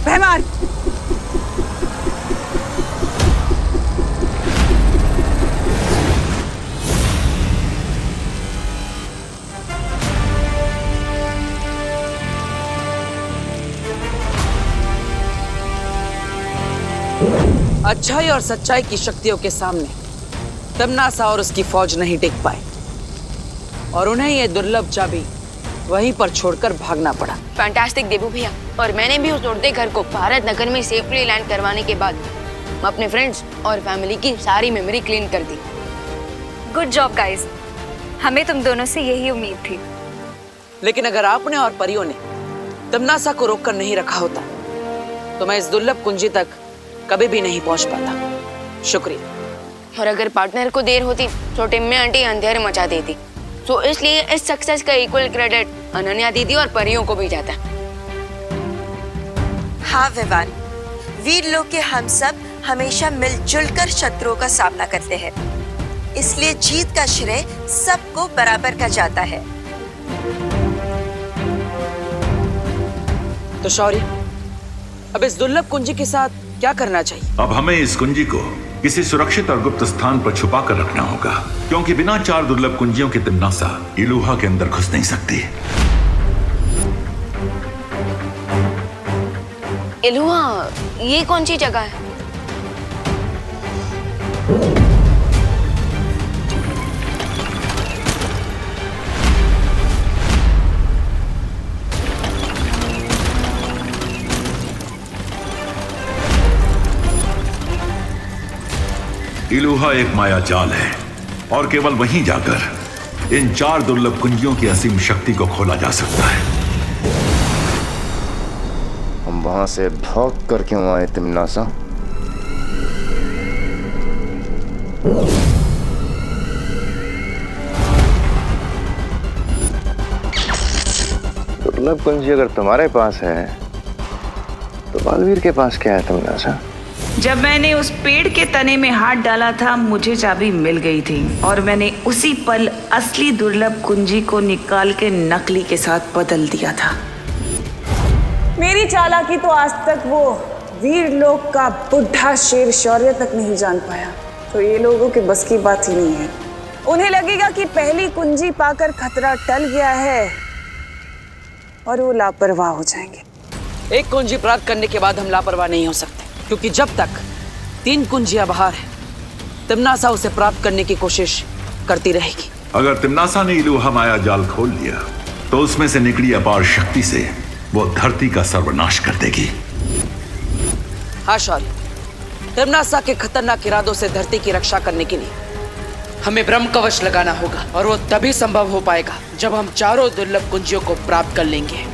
Speaker 1: मेहमान,
Speaker 13: अच्छाई और सच्चाई की शक्तियों के सामने तमन्नासा और उसकी फौज नहीं टिक पाए और उन्हें ये दुर्लभ चाबी वहीं पर छोड़कर भागना पड़ा।
Speaker 4: फैंटास्टिक देबू भैया, और मैंने भी उस उड़ते घर को भारत नगर में सेफली लैंड करवाने के बाद अपने फ्रेंड्स और फैमिली की सारी मेमोरी क्लीन कर दी।
Speaker 12: गुड जॉब गाइस, हमें तुम दोनों से यही उम्मीद थी।
Speaker 13: लेकिन अगर आपने और परियों ने तमन्नासा को रोककर नहीं रखा होता तो मैं इस दुर्लभ कुंजी तक कभी भी नहीं पहुंच पाता। शुक्रिया।
Speaker 4: और अगर पार्टनर को देर होती तो टिम्मी आंटी अंधेरे मचा देती। तो इसलिए इस सक्सेस का इक्वल क्रेडिट अनन्या दीदी और परियों को भी जाता।
Speaker 3: हाँ विवान, वीर लोग के हम सब हमेशा मिलजुल कर शत्रुओं का सामना करते हैं, इसलिए जीत का श्रेय सबको बराबर का जाता है।
Speaker 13: तो शौर्य, अब इस दुर्लभ कुंजी के साथ क्या करना चाहिए?
Speaker 2: अब हमें इस कुंजी को किसी सुरक्षित और गुप्त स्थान पर छुपा कर रखना होगा, क्योंकि बिना 4 दुर्लभ कुंजियों के तिमनासा इलुहा के अंदर घुस नहीं सकती।
Speaker 4: इलुहा, ये कौन सी जगह है?
Speaker 2: इलुहा एक माया जाल है और केवल वहीं जाकर इन 4 दुर्लभ कुंजियों की असीम शक्ति को खोला जा सकता है।
Speaker 5: हम वहां से भाग कर क्यों आए तिमनासा? दुर्लभ कुंजी अगर तुम्हारे पास है तो बालवीर के पास क्या है तिमनासा?
Speaker 18: जब मैंने उस पेड़ के तने में हाथ डाला था मुझे चाबी मिल गई थी और मैंने उसी पल असली दुर्लभ कुंजी को निकाल के नकली के साथ बदल दिया था।
Speaker 1: मेरी चालाकी तो आज तक वो वीर लोग का बुढ़ा शेर शौर्य तक नहीं जान पाया, तो ये लोगों के बस की बात ही नहीं है। उन्हें लगेगा कि पहली कुंजी पाकर खतरा टल गया है और वो लापरवाह हो जाएंगे।
Speaker 13: एक कुंजी प्राप्त करने के बाद हम लापरवाह नहीं हो सकते, क्योंकि जब तक 3 कुंजियां बाहर है तिमनासा उसे प्राप्त करने की कोशिश करती रहेगी।
Speaker 2: अगर तिमनासा ने इलुहा माया जाल खोल लिया तो उसमें से निकली अपार शक्ति से वो धरती का सर्वनाश कर देगी।
Speaker 13: हाँ शौर्य, तिम्नासा के खतरनाक इरादों से धरती की रक्षा करने के लिए हमें ब्रह्म कवच लगाना होगा, और वो तभी संभव हो पाएगा जब हम चारों दुर्लभ कुंजियों को प्राप्त कर लेंगे।